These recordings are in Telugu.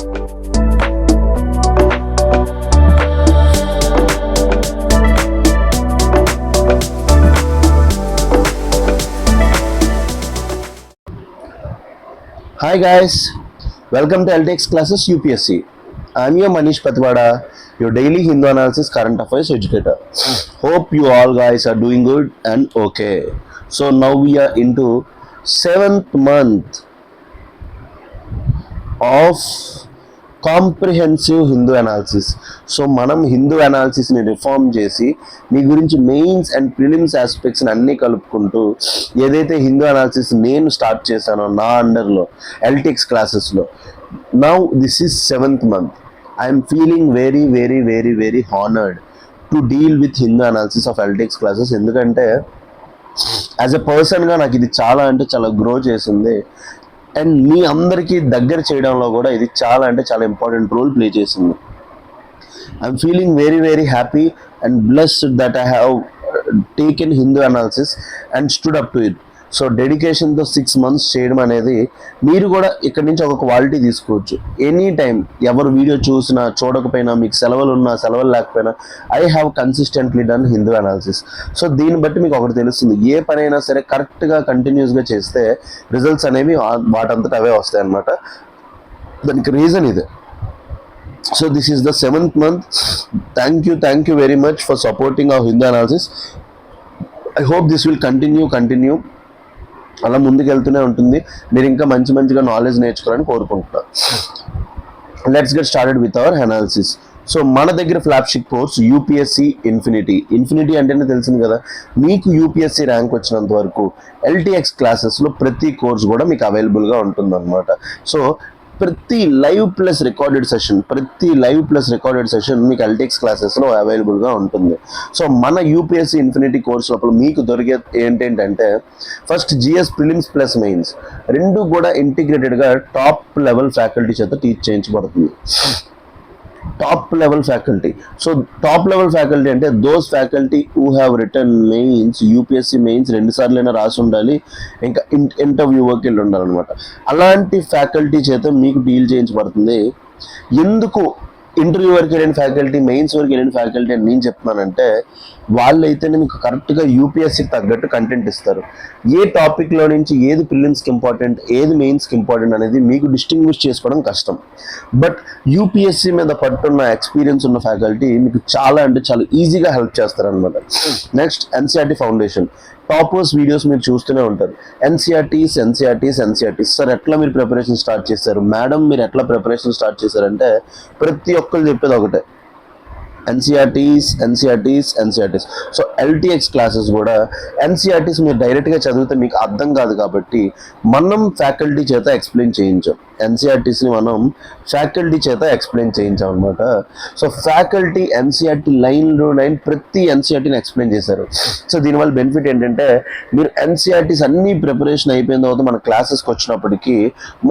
Hi guys, welcome to LTX classes UPSC. I'm your Manish Patwada, your daily Hindu analysis current affairs educator. Hope you all guys are doing good and okay. So now we are into 7th month of comprehensive Hindu analysis. So మనం హిందూ అనాలిసిస్ని రిఫార్మ్ చేసి మీ గురించి మెయిన్స్ అండ్ ప్రిలిమ్స్ ఆస్పెక్ట్స్ని అన్నీ కలుపుకుంటూ ఏదైతే హిందూ అనాలిసిస్ నేను స్టార్ట్ చేశానో నా అండర్లో ఎల్టిక్స్ క్లాసెస్లో, now this is 7th month. I'm feeling very very very very honoured to deal with Hindu analysis of LTX classes. ఎందుకంటే యాజ్ ఎ పర్సన్గా నాకు ఇది చాలా అంటే చాలా గ్రో చేసింది అండ్ మీ అందరికీ దగ్గర చేయడంలో కూడా ఇది చాలా అంటే చాలా ఇంపార్టెంట్ రోల్ ప్లే చేసింది. I'm feeling very very happy and blessed that I have taken Hindu analysis and stood up to it. So డెడికేషన్తో 6 months చేయడం అనేది మీరు కూడా ఇక్కడ నుంచి ఒక క్వాలిటీ తీసుకోవచ్చు. ఎనీ టైం ఎవరు వీడియో చూసినా చూడకపోయినా, మీకు సెలవులు ఉన్నా సెలవులు లేకపోయినా, I have consistently done Hindu analysis. So దీన్ని బట్టి మీకు ఒకటి తెలుస్తుంది, ఏ పనైనా సరే కరెక్ట్గా కంటిన్యూస్గా చేస్తే రిజల్ట్స్ అనేవి వాటంతట అవే వస్తాయి అన్నమాట. దానికి రీజన్ ఇదే. So this is the 7th month. Thank you very much for supporting our Hindu analysis. I hope this will continue. అలా ముందుకు వెళ్తూనే ఉంటుంది. మీరు ఇంకా మంచిగా నాలెడ్జ్ నేర్చుకోవాలని కోరుకుంటున్నాను. Let's get started with our analysis. So మన దగ్గర ఫ్లాగ్షిప్ కోర్స్ యూపీఎస్సీ ఇన్ఫినిటీ అంటేనే తెలిసింది కదా. మీకు యూపీఎస్సీ ర్యాంక్ వచ్చినంత వరకు ఎల్టీఎక్స్ క్లాసెస్లో ప్రతి కోర్స్ కూడా మీకు అవైలబుల్గా ఉంటుందన్నమాట. సో ప్రతి లైవ్ ప్లస్ రికార్డెడ్ సెషన్ మీకు ఎల్టీఎక్స్ క్లాసెస్లో అవైలబుల్గా ఉంటుంది. సో మన యూపీఎస్సీ ఇన్ఫినిటీ కోర్స్ లోపల మీకు దొరికే ఏంటంటే first GS prelims plus mains రెండు కూడా ఇంటిగ్రేటెడ్గా టాప్ లెవెల్ ఫ్యాకల్టీ చేత టీచ్ చేయించబడుతుంది. Top level faculty. So top level faculty అంటే those faculty who have written mains, UPSC mains 2 సార్లైనా రాసి ఉండాలి, ఇంకా ఇంటర్వ్యూకి వెళ్ళి ఉండాలన్నమాట. అలాంటి ఫ్యాకల్టీ చేత మీకు డీల్ చేయించబడుతుంది. ఎందుకు ఇంటర్వ్యూ వరకు వెళ్ళిన ఫ్యాకల్టీ, మెయిన్స్ వరకు వెళ్ళిన ఫ్యాకల్టీ అని నేను చెప్తున్నానంటే, వాళ్ళైతేనే మీకు కరెక్ట్గా యూపీఎస్సీకి తగ్గట్టు కంటెంట్ ఇస్తారు. ఏ టాపిక్లో నుంచి ఏది ప్రిలిమ్స్కి ఇంపార్టెంట్, ఏది మెయిన్స్కి ఇంపార్టెంట్ అనేది మీకు డిస్టింగ్విష్ చేసుకోవడం కష్టం. బట్ యూపీఎస్సీ మీద పట్టున్న ఎక్స్పీరియన్స్ ఉన్న ఫ్యాకల్టీ మీకు చాలా అంటే చాలా ఈజీగా హెల్ప్ చేస్తారనమాట. Next NCERT foundation. Toppers videos మీరు చూస్తూనే ఉంటారు. ఎన్సీఆర్టీస్. సార్ ఎట్లా మీరు ప్రిపరేషన్ స్టార్ట్ చేశారు, మేడం మీరు ఎట్లా ప్రిపరేషన్ స్టార్ట్ చేశారంటే ప్రతి ఒక్కరు చెప్పేది ఒకటే, ఎన్సీఆర్టీస్. సో ఎల్టీఎక్స్ క్లాసెస్ కూడా ఎన్సీఆర్టీస్ మీరు డైరెక్ట్గా చదివితే మీకు అర్థం కాదు కాబట్టి మనం ఫ్యాకల్టీ చేత ఎక్స్ప్లెయిన్ చేయించాం. ఎన్సీఆర్టీస్ని మనం ఫ్యాకల్టీ చేత ఎక్స్ప్లెయిన్ చేయించాం అనమాట. సో ఫ్యాకల్టీ ఎన్సీఆర్టీ లైన్ ప్రతి ఎన్సీఆర్టీని ఎక్స్ప్లెయిన్ చేశారు. సో దీనివల్ల బెనిఫిట్ ఏంటంటే మీరు ఎన్సీఆర్టీస్ అన్ని ప్రిపరేషన్ అయిపోయిన తర్వాత మన క్లాసెస్కి వచ్చినప్పటికీ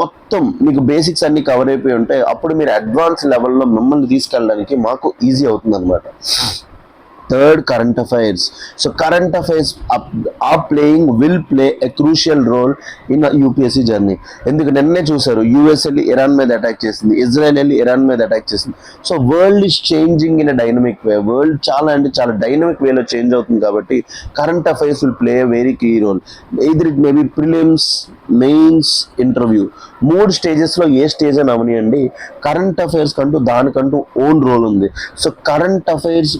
మొత్తం మీకు బేసిక్స్ అన్ని కవర్ అయిపోయి ఉంటాయి. అప్పుడు మీరు అడ్వాన్స్ లెవెల్లో మిమ్మల్ని తీసుకెళ్ళడానికి మాకు ఈజీ అవుతుంది అనమాట. Third, current affairs. So current affairs will play a crucial role in a UPSC journey. ఎందుకు నిన్నే చూసారు, యుఎస్ వెళ్ళి ఇరాన్ మీద అటాక్ చేసింది, ఇజ్రాయెల్ వెళ్ళి ఇరాన్ మీద అటాక్ చేసింది. So world is changing in a dynamic way. World చాలా అంటే చాలా డైనమిక్ వేలో చేంజ్ అవుతుంది కాబట్టి current affairs will play a very key role. Either it may be prelims, mains, interview. 3 స్టేజెస్లో ఏ స్టేజ్ అని అవనియండి, కరెంట్ అఫైర్స్ కంటూ దానికంటూ ఓన్ రోల్ ఉంది. So current affairs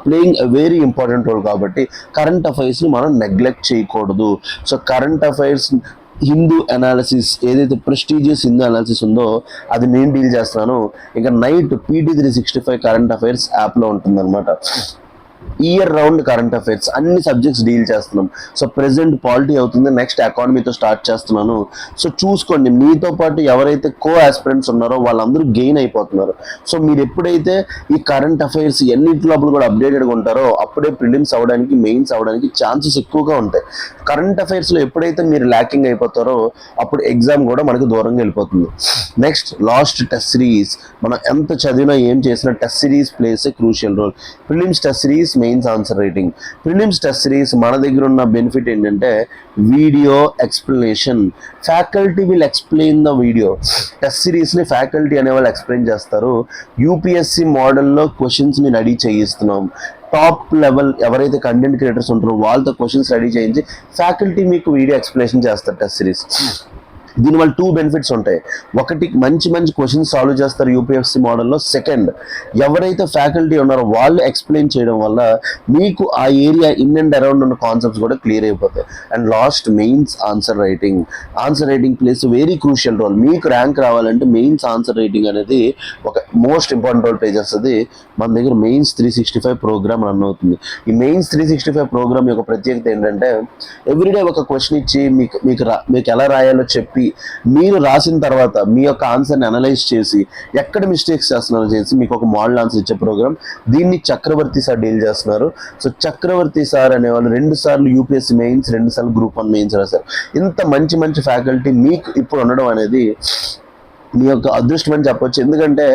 playing a very important role కాబట్టి కరెంట్ అఫైర్స్ని మనం నెగ్లెక్ట్ చేయకూడదు. So current affairs Hindu analysis ఏదైతే ప్రెస్టీజియస్ హిందూ అనాలిసిస్ ఉందో అది నేను డీల్ చేస్తున్నాను. ఇంకా నైట్ PT365 కరెంట్ అఫైర్స్ యాప్లో ఉంటుందన్నమాట. ఇయర్ రౌండ్ కరెంట్ అఫైర్స్ అన్ని సబ్జెక్ట్స్ డీల్ చేస్తున్నాం. సో ప్రెసెంట్ పాలిటీ అవుతుంది, నెక్స్ట్ ఎకానమీతో స్టార్ట్ చేస్తున్నాను. సో చూసుకోండి, మీతో పాటు ఎవరైతే కో ఆస్పిరెంట్స్ ఉన్నారో వాళ్ళందరూ గెయిన్ అయిపోతున్నారు. సో మీరు ఎప్పుడైతే ఈ కరెంట్ అఫైర్స్ ఎన్నింటి లోపల కూడా అప్డేటెడ్గా ఉంటారో అప్పుడే ప్రిలిమ్స్ అవ్వడానికి, మెయిన్స్ అవ్వడానికి ఛాన్సెస్ ఎక్కువగా ఉంటాయి. కరెంట్ అఫైర్స్లో ఎప్పుడైతే మీరు ల్యాకింగ్ అయిపోతారో అప్పుడు ఎగ్జామ్ కూడా మనకు దూరంగా వెళ్ళిపోతుంది. Next last test series. మనం ఎంత చదివినా ఏం చేసినా test series plays a crucial role. Prelims test series mains answer writing. Prelims test series మన దగ్గర ఉన్న బెనిఫిట్ ఏంటంటే video explanation. Faculty will explain the video. Test సిరీస్ని ఫ్యాకల్టీ అనే వాళ్ళు ఎక్స్ప్లెయిన్ చేస్తారు. యూపీఎస్సి మోడల్లో క్వశ్చన్స్ని రెడీ చేయిస్తున్నాం. టాప్ లెవెల్ ఎవరైతే కంటెంట్ క్రియేటర్స్ ఉంటారో వాళ్ళతో క్వశ్చన్స్ రెడీ చేయించి ఫ్యాకల్టీ మీకు వీడియో ఎక్స్ప్లెనేషన్ చేస్తారు టెస్ట్ సిరీస్. దీనివల్ల 2 బెనిఫిట్స్ ఉంటాయి. ఒకటి, మంచి మంచి క్వశ్చన్స్ సాల్వ్ చేస్తారు యూపీఎస్సీ మోడల్లో. సెకండ్, ఎవరైతే ఫ్యాకల్టీ ఉన్నారో వాళ్ళు ఎక్స్ప్లెయిన్ చేయడం వల్ల మీకు ఆ ఏరియా ఇన్ అండ్ అరౌండ్ ఉన్న కాన్సెప్ట్స్ కూడా క్లియర్ అయిపోతాయి. And last, mains answer writing. Answer writing plays very crucial role. మీకు ర్యాంక్ రావాలంటే మెయిన్స్ ఆన్సర్ రైటింగ్ అనేది ఒక మోస్ట్ ఇంపార్టెంట్ రోల్ ప్లే చేస్తుంది. మన దగ్గర మెయిన్స్ 365 ప్రోగ్రామ్ రన్ అవుతుంది. ఈ మెయిన్స్ 365 ప్రోగ్రామ్ యొక్క ప్రత్యేకత ఏంటంటే ఎవ్రీడే ఒక క్వశ్చన్ ఇచ్చి మీకు ఎలా రాయాలో చెప్పి మీరు రాసిన తర్వాత మీ యొక్క ఆన్సర్ని అనలైజ్ చేసి ఎక్కడ మిస్టేక్స్ చేస్తున్నారో చేసి మీకు ఒక మోడల్ ఆన్సర్ ఇచ్చే ప్రోగ్రామ్. దీన్ని చక్రవర్తి సార్ డీల్ చేస్తున్నారు. సో చక్రవర్తి సార్ అనేవాళ్ళు 2 సార్లు యూపీఎస్సీ మెయిన్స్, 2 సార్లు గ్రూప్ 1 మెయిన్స్ రాశారు. ఇంత మంచి మంచి ఫ్యాకల్టీ మీకు ఇప్పుడు ఉండడం అనేది మీ యొక్క అదృష్టం అని చెప్పొచ్చు. ఎందుకంటే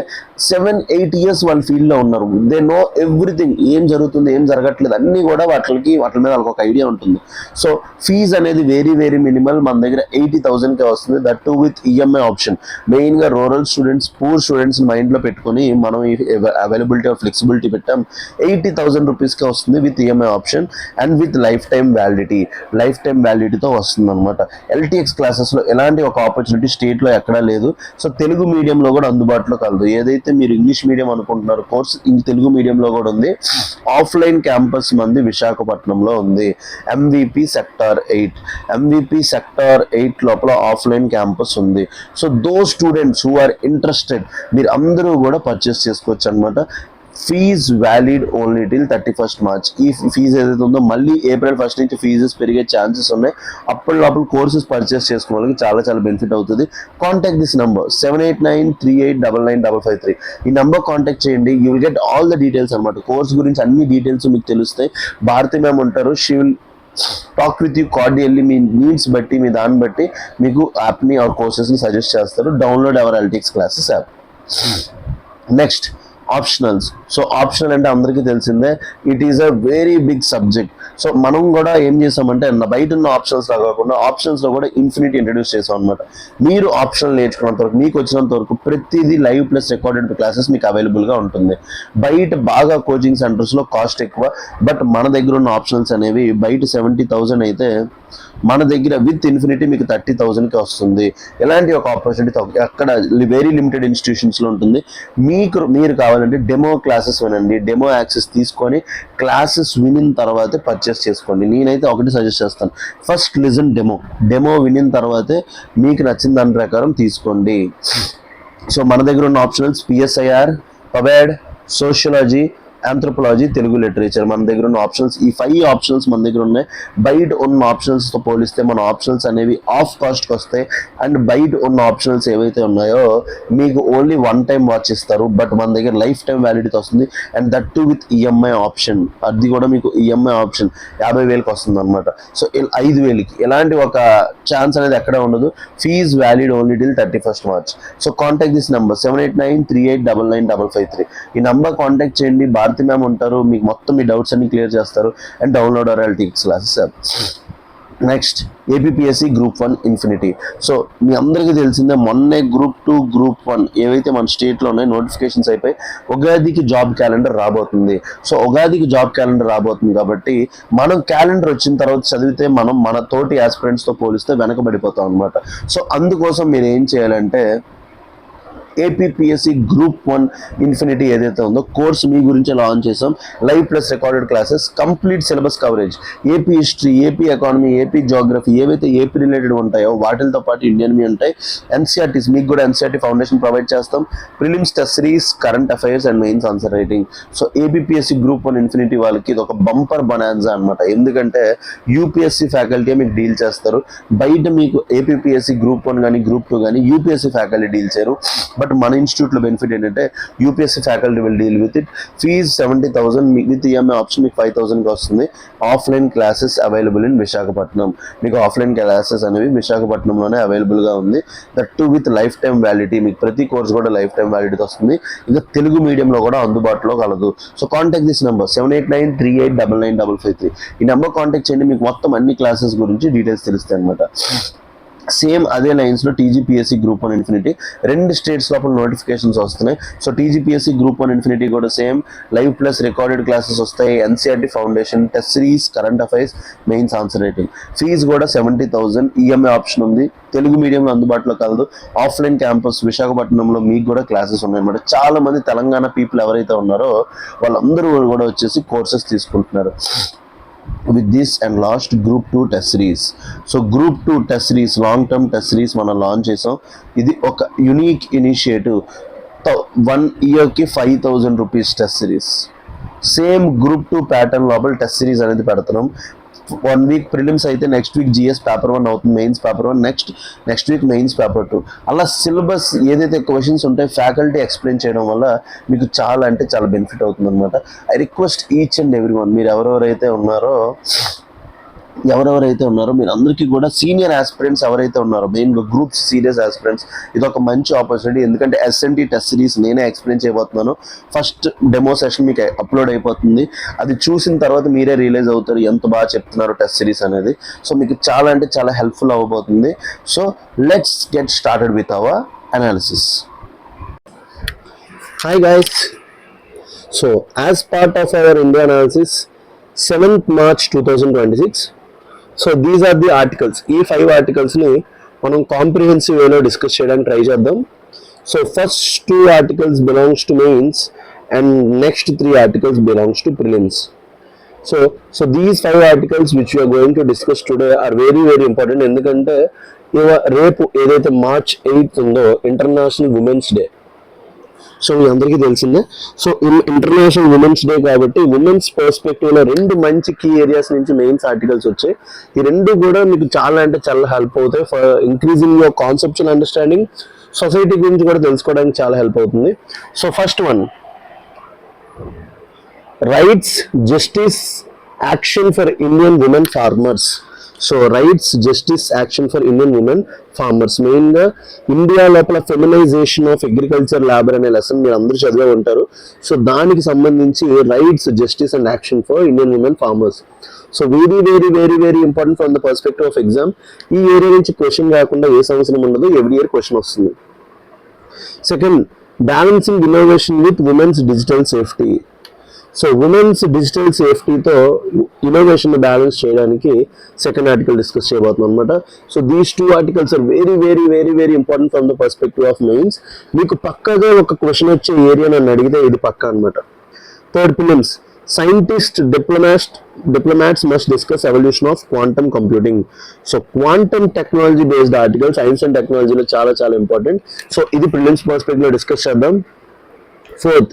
7-8 years వాళ్ళ ఫీల్డ్లో ఉన్నారు. దే నో ఎవ్రీథింగ్, ఏం జరుగుతుంది ఏం జరగట్లేదు అన్నీ కూడా వాటి మీద వాళ్ళకి ఒక ఐడియా ఉంటుంది. సో ఫీజ్ అనేది వెరీ వెరీ మినిమల్. మన దగ్గర 80,000కే వస్తుంది. That too with EMI option. మెయిన్గా రూరల్ స్టూడెంట్స్, పూర్ స్టూడెంట్స్ మైండ్లో పెట్టుకొని మనం ఈ అవైలబిలిటీ ఆఫ్ ఫ్లెక్సిబిలిటీ పెట్టాం. 80,000 రూపీస్కే వస్తుంది with EMI option and with life time వ్యాలిడిటీతో వస్తుంది అనమాట. ఎల్టీఎక్స్ క్లాసెస్లో ఎలాంటి ఒక ఆపర్చునిటీ స్టేట్లో ఎక్కడా లేదు. సో తెలుగు మీడియంలో కూడా అందుబాటులో కలదు. ఏదైతే మీరు ఇంగ్లీష్ మీడియం అనుకుంటున్నారో కోర్స్ తెలుగు మీడియంలో కూడా ఉంది. ఆఫ్లైన్ క్యాంపస్ మంది విశాఖపట్నంలో ఉంది. MVP సెక్టార్ 8 లోపల ఆఫ్లైన్ క్యాంపస్ ఉంది. So though students who are interested మీరు అందరూ కూడా పర్చేస్ చేసుకోవచ్చు అనమాట. Fees valid only till 31st March. ఈ ఫీజు ఏదైతే ఉందో మళ్ళీ April 1st నుంచి ఫీజెస్ పెరిగే ఛాన్సెస్ ఉన్నాయి. అప్పటి లోపల కోర్సెస్ పర్చేస్ చేసుకునే వాళ్ళకి చాలా చాలా బెనిఫిట్ అవుతుంది. Contact this number 7893899553. ఈ నంబర్ కాంటాక్ట్ చేయండి. You will get all the details అనమాట. కోర్స్ గురించి అన్ని డీటెయిల్స్ మీకు తెలుస్తాయి. భారతి మ్యామ్ ఉంటారు. She will talk with you cordially. మీ నీడ్స్ బట్టి, మీ దాన్ని బట్టి మీకు యాప్ని ఆర్ కోర్సెస్ని సజెస్ట్ చేస్తారు. Download our LTX classes app. Next, optionals. So optional అంటే అందరికీ తెలిసిందే, it is a very big subject. So మనం కూడా ఏం చేసామంటే బయట ఉన్న ఆప్షన్స్లో కాకుండా ఆప్షన్స్లో కూడా ఇన్ఫినిటీ ఇంట్రడ్యూస్ చేసాం అనమాట. మీరు ఆప్షనల్ నేర్చుకున్నంత వరకు, మీకు వచ్చినంత వరకు ప్రతిదీ లైవ్ ప్లస్ రికార్డెడ్ క్లాసెస్ మీకు అవైలబుల్గా ఉంటుంది. బయట బాగా కోచింగ్ సెంటర్స్లో కాస్ట్ ఎక్కువ, బట్ మన దగ్గర ఉన్న ఆప్షనల్స్ అనేవి బయట 70,000 అయితే మన దగ్గర విత్ ఇన్ఫినిటీ మీకు 30,000కి వస్తుంది. ఎలాంటి ఒక ఆపర్చునిటీ అక్కడ వెరీ లిమిటెడ్ ఇన్స్టిట్యూషన్స్లో ఉంటుంది. మీరు కావాలంటే డెమో క్లాసెస్ వినండి. డెమో యాక్సెస్ తీసుకొని క్లాసెస్ వినిన తర్వాతే పర్చేస్ చేసుకోండి. నేనైతే ఒకటి సజెస్ట్ చేస్తాను, ఫస్ట్ లిజన్ డెమో వినిన తర్వాతే మీకు నచ్చిన దాని ప్రకారం తీసుకోండి. సో మన దగ్గర ఉన్న optionals PSIR, pubad, sociology, anthropology, Telugu literature. మన దగ్గర ఉన్న ఆప్షన్స్ ఈ 5 ఆప్షన్స్ మన దగ్గర ఉన్నాయి. బయట ఉన్న ఆప్షన్స్తో పోలిస్తే మన ఆప్షన్స్ అనేవి ఆఫ్ కాస్ట్కి వస్తాయి. అండ్ బయట ఉన్న ఆప్షన్స్ ఏవైతే ఉన్నాయో మీకు ఓన్లీ 1 time వాచ్ ఇస్తారు, బట్ మన దగ్గర లైఫ్ టైం వ్యాలిడిటీ వస్తుంది. And that too with EMI option. అది కూడా మీకు ఈఎంఐ ఆప్షన్ 50,000కి వస్తుంది అనమాట. సో 5,000కి ఎలాంటి ఒక ఛాన్స్ అనేది ఎక్కడ ఉండదు. Fees valid only till 31st March. So contact this number 7893899553. ఈ నెంబర్ కాంటాక్ట్ చేయండి. భారతి మ్యామ్ ఉంటారు, మీకు మొత్తం మీ డౌట్స్ అన్ని క్లియర్ చేస్తారు. And download our LTX classes. Next, APPSC group 1 infinity. సో మీ అందరికీ తెలిసిందే, మొన్నే గ్రూప్ 2, గ్రూప్ 1 ఏవైతే మన స్టేట్లో ఉన్నాయో నోటిఫికేషన్స్ అయిపోయి ఉగాదికి జాబ్ క్యాలెండర్ రాబోతుంది. సో ఉగాదికి జాబ్ క్యాలెండర్ రాబోతుంది కాబట్టి మనం క్యాలెండర్ వచ్చిన తర్వాత చదివితే మనం మన తోటి ఆస్పిరెంట్స్తో పోలిస్తే వెనకబడిపోతాం అనమాట. సో అందుకోసం మీరు ఏం చేయాలంటే ఏపీపీఎస్సీ గ్రూప్ 1 ఇన్ఫినిటీ ఏదైతే ఉందో కోర్స్ మీ గురించి లాంచ్ చేసాం. Live plus recorded classes, complete syllabus coverage, AP history, AP economy, AP geography, ఏవైతే ఏపీ రిలేటెడ్ ఉంటాయో వాటితో పాటు ఇండియన్వి ఉంటాయి. ఎన్సీఆర్టీస్, మీకు కూడా ఎన్సీఆర్టీ ఫౌండేషన్ ప్రొవైడ్ చేస్తాం. Prelims test series, current affairs and mains answer writing. So APPSC group 1 infinity వాళ్ళకి ఇది ఒక బంపర్ బనాన్జా అనమాట. ఎందుకంటే యూపీఎస్సీ ఫ్యాకల్టీ మీకు డీల్ చేస్తారు. బయట మీకు ఏపీపీఎస్సీ గ్రూప్ 1 కానీ గ్రూప్ 2 కానీ యూపీఎస్సీ ఫ్యాకల్టీ డీల్ చేయరు. బట్ మన ఇన్స్టిట్యూట్లో బెనిఫిట్ ఏంటంటే UPSC faculty will deal with it. Fees 70,000 with EMI option మీకు 5,000కి వస్తుంది. Offline classes available in Visakhapatnam. మీకు ఆఫ్లైన్ క్లాసెస్ అనేవి విశాఖపట్నంలోనే అవైలబుల్గా ఉంది. That too with life time validity. మీకు ప్రతి కోర్స్ కూడా లైఫ్ టైం వ్యాలిడిటీ వస్తుంది. ఇంకా తెలుగు మీడియంలో కూడా అందుబాటులో కలదు. So contact this number 7893899553. ఈ నెంబర్ కాంటాక్ట్ చేయండి. మీకు మొత్తం అన్ని క్లాసెస్ గురించి డీటెయిల్స్ తెలుస్తాయి అనమాట. సేమ్ అదే లైన్స్లో టీజీపీఎస్సీ గ్రూప్ 1 ఇన్ఫినిటీ 2 స్టేట్స్ లోపల నోటిఫికేషన్స్ వస్తున్నాయి. సో టీజీపీఎస్సీ గ్రూప్ 1 ఇన్ఫినిటీ కూడా same live plus recorded classes వస్తాయి. NCERT foundation, test series, current affairs, mains answer writing. Fee కూడా 70,000. ఈఎంఐ ఆప్షన్ ఉంది. తెలుగు మీడియంలో అందుబాటులో కలదు. ఆఫ్లైన్ క్యాంపస్ విశాఖపట్నంలో మీకు కూడా క్లాసెస్ ఉన్నాయన్నమాట. చాలా మంది తెలంగాణ పీపుల్ ఎవరైతే ఉన్నారో వాళ్ళందరూ కూడా వచ్చేసి కోర్సెస్ తీసుకుంటున్నారు. with this and last group 2 test series. So group 2 test series long term test series మనం లాంచ్ చేసాం. ఇది ఒక యూనిక్ ఇనిషియేటివ్. 1 year కి 5,000 rupees test series. Same group 2 pattern లోపల టెస్ట్ సిరీస్ అనేది పెడుతున్నాం. 1 week ప్రిలిమ్స్ అయితే నెక్స్ట్ వీక్ జిఎస్ పేపర్ 1 అవుతుంది, mains paper 1, next week mains paper 2. అలా సిలబస్ ఏదైతే క్వశ్చన్స్ ఉంటాయో ఫ్యాకల్టీ ఎక్స్ప్లెయిన్ చేయడం వల్ల మీకు చాలా అంటే చాలా బెనిఫిట్ అవుతుంది అనమాట. I request each and every one, మీరు ఎవరెవరైతే ఉన్నారో మీరు అందరికీ కూడా సీనియర్ ఆస్పిరెంట్స్ ఎవరైతే ఉన్నారో మెయిన్గా గ్రూప్స్ సీరియస్ ఆస్పిరెంట్స్ ఇది ఒక మంచి ఆపర్చునిటీ. ఎందుకంటే ఎస్ఎన్టీ టెస్ట్ సిరీస్ నేనే ఎక్స్ప్లెయిన్ చేయబోతున్నాను. ఫస్ట్ డెమో సెషన్ మీకు అప్లోడ్ అయిపోతుంది. అది చూసిన తర్వాత మీరే రియలైజ్ అవుతారు ఎంత బాగా చెప్తున్నారు టెస్ట్ సిరీస్ అనేది. సో మీకు చాలా అంటే చాలా హెల్ప్ఫుల్ అవ్వబోతుంది. So let's get started with our analysis. Hi guys. So as part of our India analysis 7th March 2026. So these are the articles. ఈ 5 ఆర్టికల్స్ని మనం కాంప్రిహెన్సివ్ వేలో డిస్కస్ చేయడానికి ట్రై చేద్దాం. So first 2 articles belongs to mains and next 3 articles belongs to prelims. So these 5 articles which you're going to discuss today are very very important. ఎందుకంటే రేపు ఏదైతే March 8th ఉందో ఇంటర్నేషనల్ ఉమెన్స్ డే. సో మీ అందరికీ తెలిసిందే. సో ఇంటర్నేషనల్ ఉమెన్స్ డే కాబట్టి ఉమెన్స్ పర్స్పెక్టివ్లో 2 మంచి కీ ఏరియాస్ నుంచి మెయిన్స్ ఆర్టికల్స్ వచ్చాయి. ఈ 2 కూడా మీకు చాలా అంటే చాలా హెల్ప్ అవుతాయి for increasing your conceptual understanding. Society గురించి కూడా తెలుసుకోవడానికి చాలా హెల్ప్ అవుతుంది. So first one, rights justice action for Indian women farmers. So rights justice action for Indian women farmers. మెయిన్గా ఇండియా లోపల ఫెమినైజేషన్ ఆఫ్ అగ్రికల్చర్ లేబర్ అనే లెసన్ మీరు అందరూ చదివే ఉంటారు. సో దానికి సంబంధించి rights justice and action for Indian women farmers. So very very very very important from the perspective of exam. ఈ ఏరియా నుంచి క్వశ్చన్ రాకుండా ఏ సంవత్సరం ఉండదు, ఎవ్రీ ఇయర్ క్వశ్చన్ వస్తుంది. Second, balancing innovation with women's digital safety. So women's digital సేఫ్టీతో ఇన్నోవేషన్ బ్యాలెన్స్ చేయడానికి సెకండ్ ఆర్టికల్ డిస్కస్ చేయబోతున్నాం అనమాట. So these 2 articles are very very very very important from the perspective of mains. మీకు పక్కగా ఒక క్వశ్చన్ వచ్చే ఏరియా నన్ను అడిగితే ఇది పక్కా అనమాట. Third, prelims scientist diplomats must discuss evolution of quantum computing. So quantum technology based articles science and technology లో చాలా చాలా ఇంపార్టెంట్. సో ఇది ప్రిలిమ్స్ పర్స్పెక్టివ్ లో డిస్కస్ చేద్దాం. Fourth,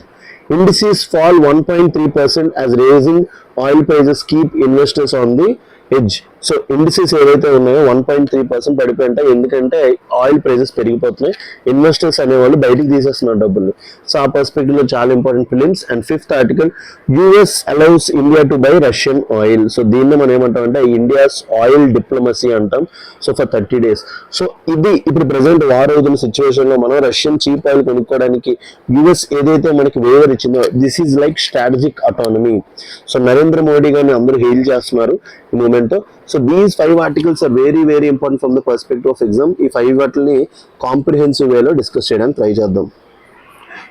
indices fall 1.3% as raising oil prices keep investors on the edge. So indices ఏవైతే ఉన్నాయో 1.3% పడిపోయింటాయి. ఎందుకంటే ఆయిల్ ప్రైసెస్ పెరిగిపోతున్నాయి, ఇన్వెస్టర్స్ అనేవాళ్ళు బయటికి తీసేస్తున్నారు డబ్బులు. సో ఆ పర్స్పెక్టివ్ లో చాలా important prelims. And 5th article, US allows India to buy Russian oil. So దీన్ని మనం ఏమంటాం అంటే ఇండియాస్ ఆయిల్ డిప్లొమసీ అంటాం. So for 30 days. సో ఇది ఇప్పుడు ప్రెసెంట్ వార్ అవుతున్న సిచ్యువేషన్ లో మనం రష్యన్ చీప్ ఆయిల్ కొనుక్కోవడానికి యుఎస్ ఏదైతే మనకి వేవర్ ఇచ్చిందో this is like strategic autonomy. So Narendra Modi గారిని అందరూ హెయిల్ చేస్తున్నారు ఈ moment. So these 5 articles are very very important from the perspective of exam. ఈ 5 వాటిని కాంప్రిహెన్సివ్ వేలో డిస్కస్ చేయడానికి ట్రై చేద్దాం.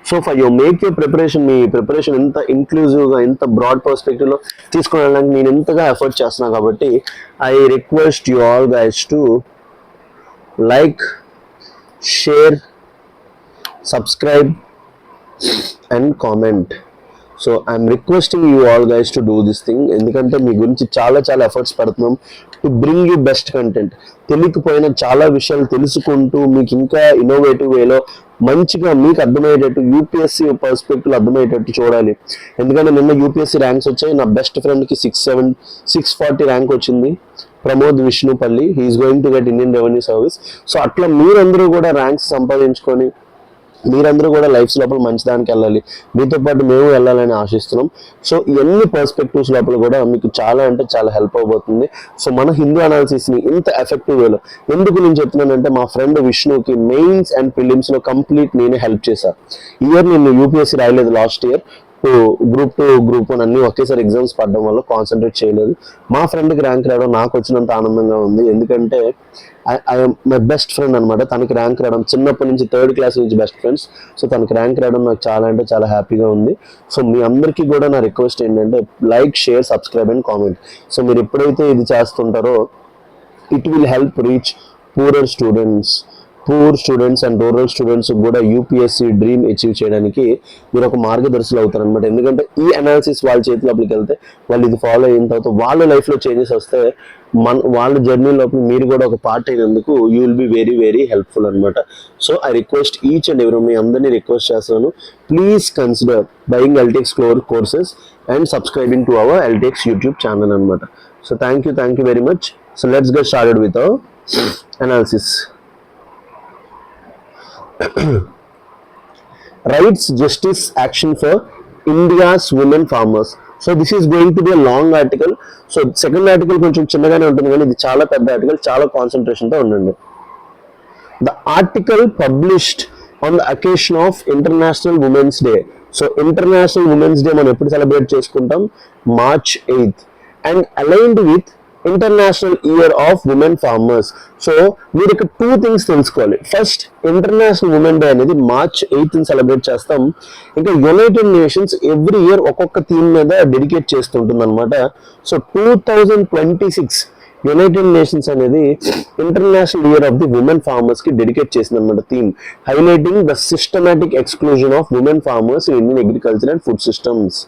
So for you make your preparation, మీ ప్రిపరేషన్ ఎంత ఇంక్లూజివ్గా ఎంత బ్రాడ్ పర్స్పెక్టివ్లో తీసుకురావడానికి నేను ఎంతగా ఎఫర్ట్ చేస్తున్నాను కాబట్టి I request you all guys to like, share, subscribe and comment. So I'm requesting you all guys to do this thing. ఎందుకంటే మీ గురించి చాలా చాలా ఎఫర్ట్స్ పెడుతున్నాం to bring you best content. తెలియకపోయినా చాలా విషయాలు తెలుసుకుంటూ మీకు ఇంకా ఇన్నోవేటివ్ వేలో మంచిగా మీకు అర్థమయ్యేటట్టు యూపీఎస్సీ పర్స్పెక్టివ్ అర్థమయ్యేటట్టు చూడాలి. ఎందుకంటే నిన్న యూపీఎస్సీ ర్యాంక్స్ వచ్చాయి. నా బెస్ట్ ఫ్రెండ్కి 640 ర్యాంక్ వచ్చింది, Pramod Vishnupalli. He's going to get Indian revenue service. So అట్లా మీరందరూ కూడా ర్యాంక్స్ సంపాదించుకొని మీరందరూ కూడా లైఫ్స్ లోపల మంచి దానికి వెళ్ళాలి, మీతో పాటు మేము వెళ్ళాలని ఆశిస్తున్నాం. సో ఇవన్నీ పర్స్పెక్టివ్స్ లోపల కూడా మీకు చాలా అంటే చాలా హెల్ప్ అవబోతుంది. సో మన హిందూ అనాలిసిస్ని ఇంత ఎఫెక్టివ్ వేలో ఎందుకు నేను చెప్తున్నానంటే, మా ఫ్రెండ్ విష్ణుకి మెయిన్స్ అండ్ ప్రిలిమ్స్లో కంప్లీట్ నేనే హెల్ప్ చేశాను. ఇయర్ నేను యూపీఎస్సీ రాయలేదు, లాస్ట్ ఇయర్ గ్రూప్ 2 గ్రూప్ 1 అన్ని ఒకేసారి ఎగ్జామ్స్ పడడం వల్ల కాన్సన్ట్రేట్ చేయలేదు. మా ఫ్రెండ్కి ర్యాంక్ రావడం నాకు వచ్చినంత ఆనందంగా ఉంది, ఎందుకంటే ఐఎమ్ మై బెస్ట్ ఫ్రెండ్ అనమాట. తనకి ర్యాంక్ రావడం, చిన్నప్పటి నుంచి 3rd క్లాస్ నుంచి బెస్ట్ ఫ్రెండ్స్. సో తనకి ర్యాంక్ రావడం నాకు చాలా అంటే చాలా హ్యాపీగా ఉంది. సో మీ అందరికీ కూడా నా రిక్వెస్ట్ ఏంటంటే, like, share, subscribe and comment. So మీరు ఎప్పుడైతే ఇది చేస్తుంటారో it will help reach poor students and rural students కూడా యూపీఎస్సీ డ్రీమ్ అచీవ్ చేయడానికి మీరు ఒక మార్గదర్శులు అవుతారు అనమాట. ఎందుకంటే ఈ అనాలిసిస్ వాళ్ళ చేతిలోపలికి వెళ్తే, వాళ్ళు ఇది ఫాలో అయిన తర్వాత వాళ్ళ లైఫ్లో చేంజెస్ వస్తే, వాళ్ళ జర్నీ లోపల మీరు కూడా ఒక పార్ట్ అయినందుకు you will be very very helpful అనమాట. So I request each and every, మీ అందరినీ రిక్వెస్ట్ చేస్తున్నాను, please consider buying LTX courses and subscribing to our LTX YouTube channel అనమాట. So thank you very much. So let's get started with our analysis. Rights, Justice, Action for India's Women Farmers. So this is going to be a long article. So second article కొంచెం చిన్నగానే ఉంటుంది, కానీ ఇది చాలా పెద్ద ఆర్టికల్, చాలా కాన్సన్ట్రేషన్తో ఉండండి. The article published on the occasion of International Women's Day. So International Women's Day మనం ఎప్పుడు సెలబ్రేట్ చేసుకుంటాం? March 8th, and aligned with international year of women farmers. So మీరు ఇక్కడ 2 things తెలుసుకోవాలి. ఫస్ట్, ఇంటర్నేషనల్ ఉమెన్ డే అనేది March 8th సెలబ్రేట్ చేస్తాం. ఇంకా యునైటెడ్ నేషన్స్ ఎవ్రీ ఇయర్ ఒక్కొక్క థీమ్ మీద డెడికేట్ చేస్తుంటుంది అనమాట. సో 2026 యునైటెడ్ నేషన్స్ అనేది international year of the women farmers కి డెడికేట్ చేసింది అనమాట theme, highlighting the systematic exclusion of women farmers in Indian agriculture and food systems.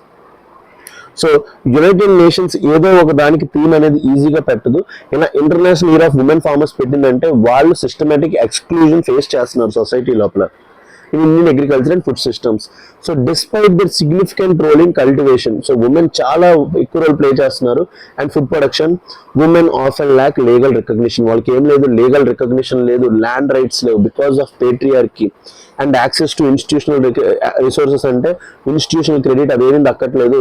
So United nations ఏదో ఒక దానికి థీమ్ అనేది ఈజీగా పెట్టదు. ఇలా international year of women farmers పెట్టిందంటే వాళ్ళు సిస్టమాటిక్ ఎక్స్క్లూజన్ ఫేస్ చేస్తున్నారు సొసైటీ లోపల in Indian agriculture and food systems. So despite their significant role in cultivation, so women చాలా ఎక్కువ రోల్ ప్లే చేస్తున్నారు, and food production, women often lack legal recognition. వాళ్ళకి ఏం లేదు, లీగల్ రికగ్నిషన్ లేదు, ల్యాండ్ రైట్స్ లేవు because of patriarchy, and access to institutional resources అంటే ఇన్స్టిట్యూషనల్ క్రెడిట్ అదేమీ దక్కట్లేదు,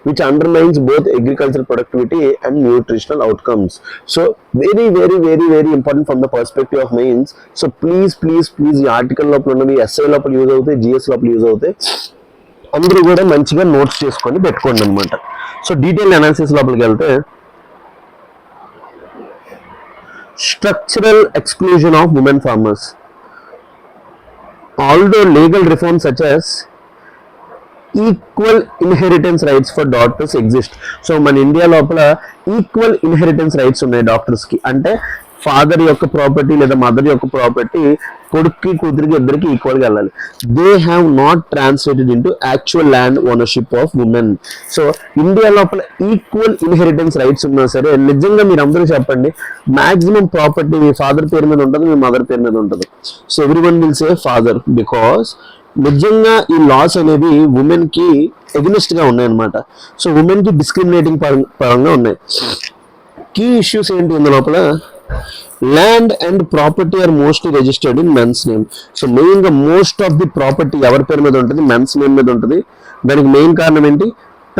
which undermines both agriculture productivity and nutritional outcomes. So very very very very important from the perspective of mains. So please ఈ ఆర్టికల్ లోపల ఉన్నది ఎస్ఐ లోపల యూజ్ అవుతాయి, జిఎస్ లోపల యూజ్ అవుతాయి, అందరూ కూడా మంచిగా నోట్స్ చేసుకొని పెట్టుకోండి అనమాట. సో డీటెయిల్ అనాలిసిస్ లోపలికి వెళ్తే, structural exclusion of women farmers. Although legal reforms such as equal inheritance rights for daughters exist. So మన ఇండియా లోపల ఈక్వల్ ఇన్హెరిటెన్స్ రైట్స్ ఉన్నాయి డాక్టర్స్ కి. అంటే ఫాదర్ యొక్క ప్రాపర్టీ లేదా మదర్ యొక్క ప్రాపర్టీ కొడుక్కి కూతురికి ఇద్దరికి ఈక్వల్గా వెళ్ళాలి. They have not translated into actual land ownership of women. So India లోపల ఈక్వల్ ఇన్హెరిటెన్స్ రైట్స్ ఉన్నా సరే, నిజంగా మీరు అందరూ చెప్పండి, మాక్సిమం ప్రాపర్టీ మీ ఫాదర్ పేరు మీద ఉంటుంది, మీ మదర్ పేరు మీద ఉంటుంది. So every one will say father, because నిజంగా ఈ లాస్ అనేది ఉమెన్ కి ఎగ్నెస్ట్ గా ఉన్నాయి అనమాట. సో ఉమెన్ కి డిస్క్రిమినేటింగ్ పరంగా ఉన్నాయి. కీ ఇష్యూస్ ఏంటి ఉంది లోపల, land and property are mostly registered in men's name. So main గా మోస్ట్ ఆఫ్ ది ప్రాపర్టీ ఎవరి పేరు మీద ఉంటుంది, మెన్స్ నేమ్ మీద ఉంటుంది. దానికి మెయిన్ కారణం ఏంటి,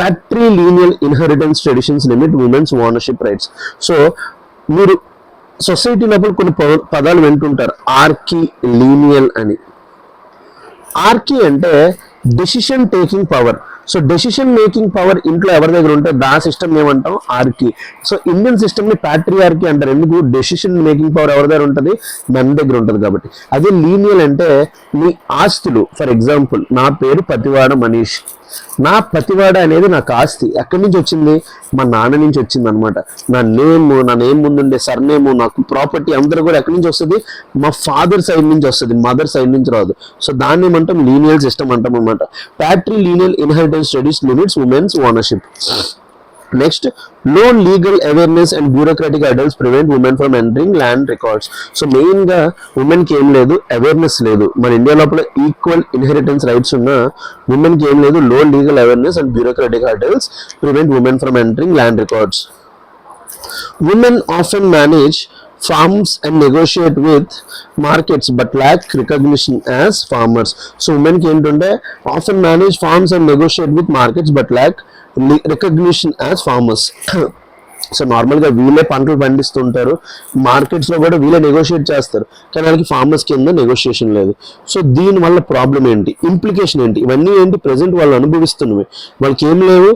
patrilineal inheritance traditions limit women's ownership rights. So మీరు సొసైటీ లోపల కొన్ని పదాలు వింటుంటారు, ఆర్కీ, లీనియల్ అని. ఆర్కీ అంటే decision taking power. So decision making power ఇంట్లో ఎవరి దగ్గర ఉంటే దా సిస్టమ్ ఏమంటాం, ఆర్కీ. సో ఇండియన్ సిస్టమ్ ని ప్యాట్రియార్కీ అంటారు. ఎందుకు, డెసిషన్ మేకింగ్ పవర్ ఎవరి దగ్గర ఉంటుంది, మెన్ దగ్గర ఉంటుంది కాబట్టి. అదే లీనియల్ అంటే మీ ఆస్తులు. ఫర్ ఎగ్జాంపుల్, నా పేరు పతివాడ మనీష్, నా పతివాడ అనేది నాకు ఆస్తి. ఎక్కడి నుంచి వచ్చింది, మా నాన్న నుంచి వచ్చింది అనమాట. నా నేమ్ ముందుండే సర్నేమ్, నాకు ప్రాపర్టీ అందరూ కూడా ఎక్కడి నుంచి వస్తుంది, మా ఫాదర్ సైడ్ నుంచి వస్తుంది, మదర్ సైడ్ నుంచి రాదు. సో దాన్ని ఏమంటాం, లీనియల్ సిస్టమ్ అంటాం అనమాట. Patrilineal inheritance studies limits women's ownership. Next, low legal awareness and bureaucratic hurdles prevent women from entering land records. So main గా ఉమెన్ కి ఏం లేదు, అవేర్నెస్ లేదు. మన ఇండియా లోపల ఈక్వల్ ఇన్హెరిటెన్స్ రైట్స్ ఉన్న ఉమెన్ కి ఏం లేదు, low legal awareness and bureaucratic hurdles prevent women from entering land records. Women often manage farms and negotiate with markets but lack recognition as farmers. So women ఏంటంటే often manage farms and negotiate with markets but lack recognition as farmers. So నార్మల్గా వీళ్ళే పంటలు పండిస్తుంటారు, మార్కెట్స్లో కూడా వీళ్ళే నెగోషియేట్ చేస్తారు, కానీ వాళ్ళకి ఫార్మర్స్ కింద నెగోషియేషన్ లేదు. సో దీనివల్ల ప్రాబ్లం ఏంటి, ఇంప్లికేషన్ ఏంటి, ఇవన్నీ ఏంటి ప్రజెంట్ వాళ్ళు అనుభవిస్తున్నవి. వాళ్ళకి ఏం లేవు,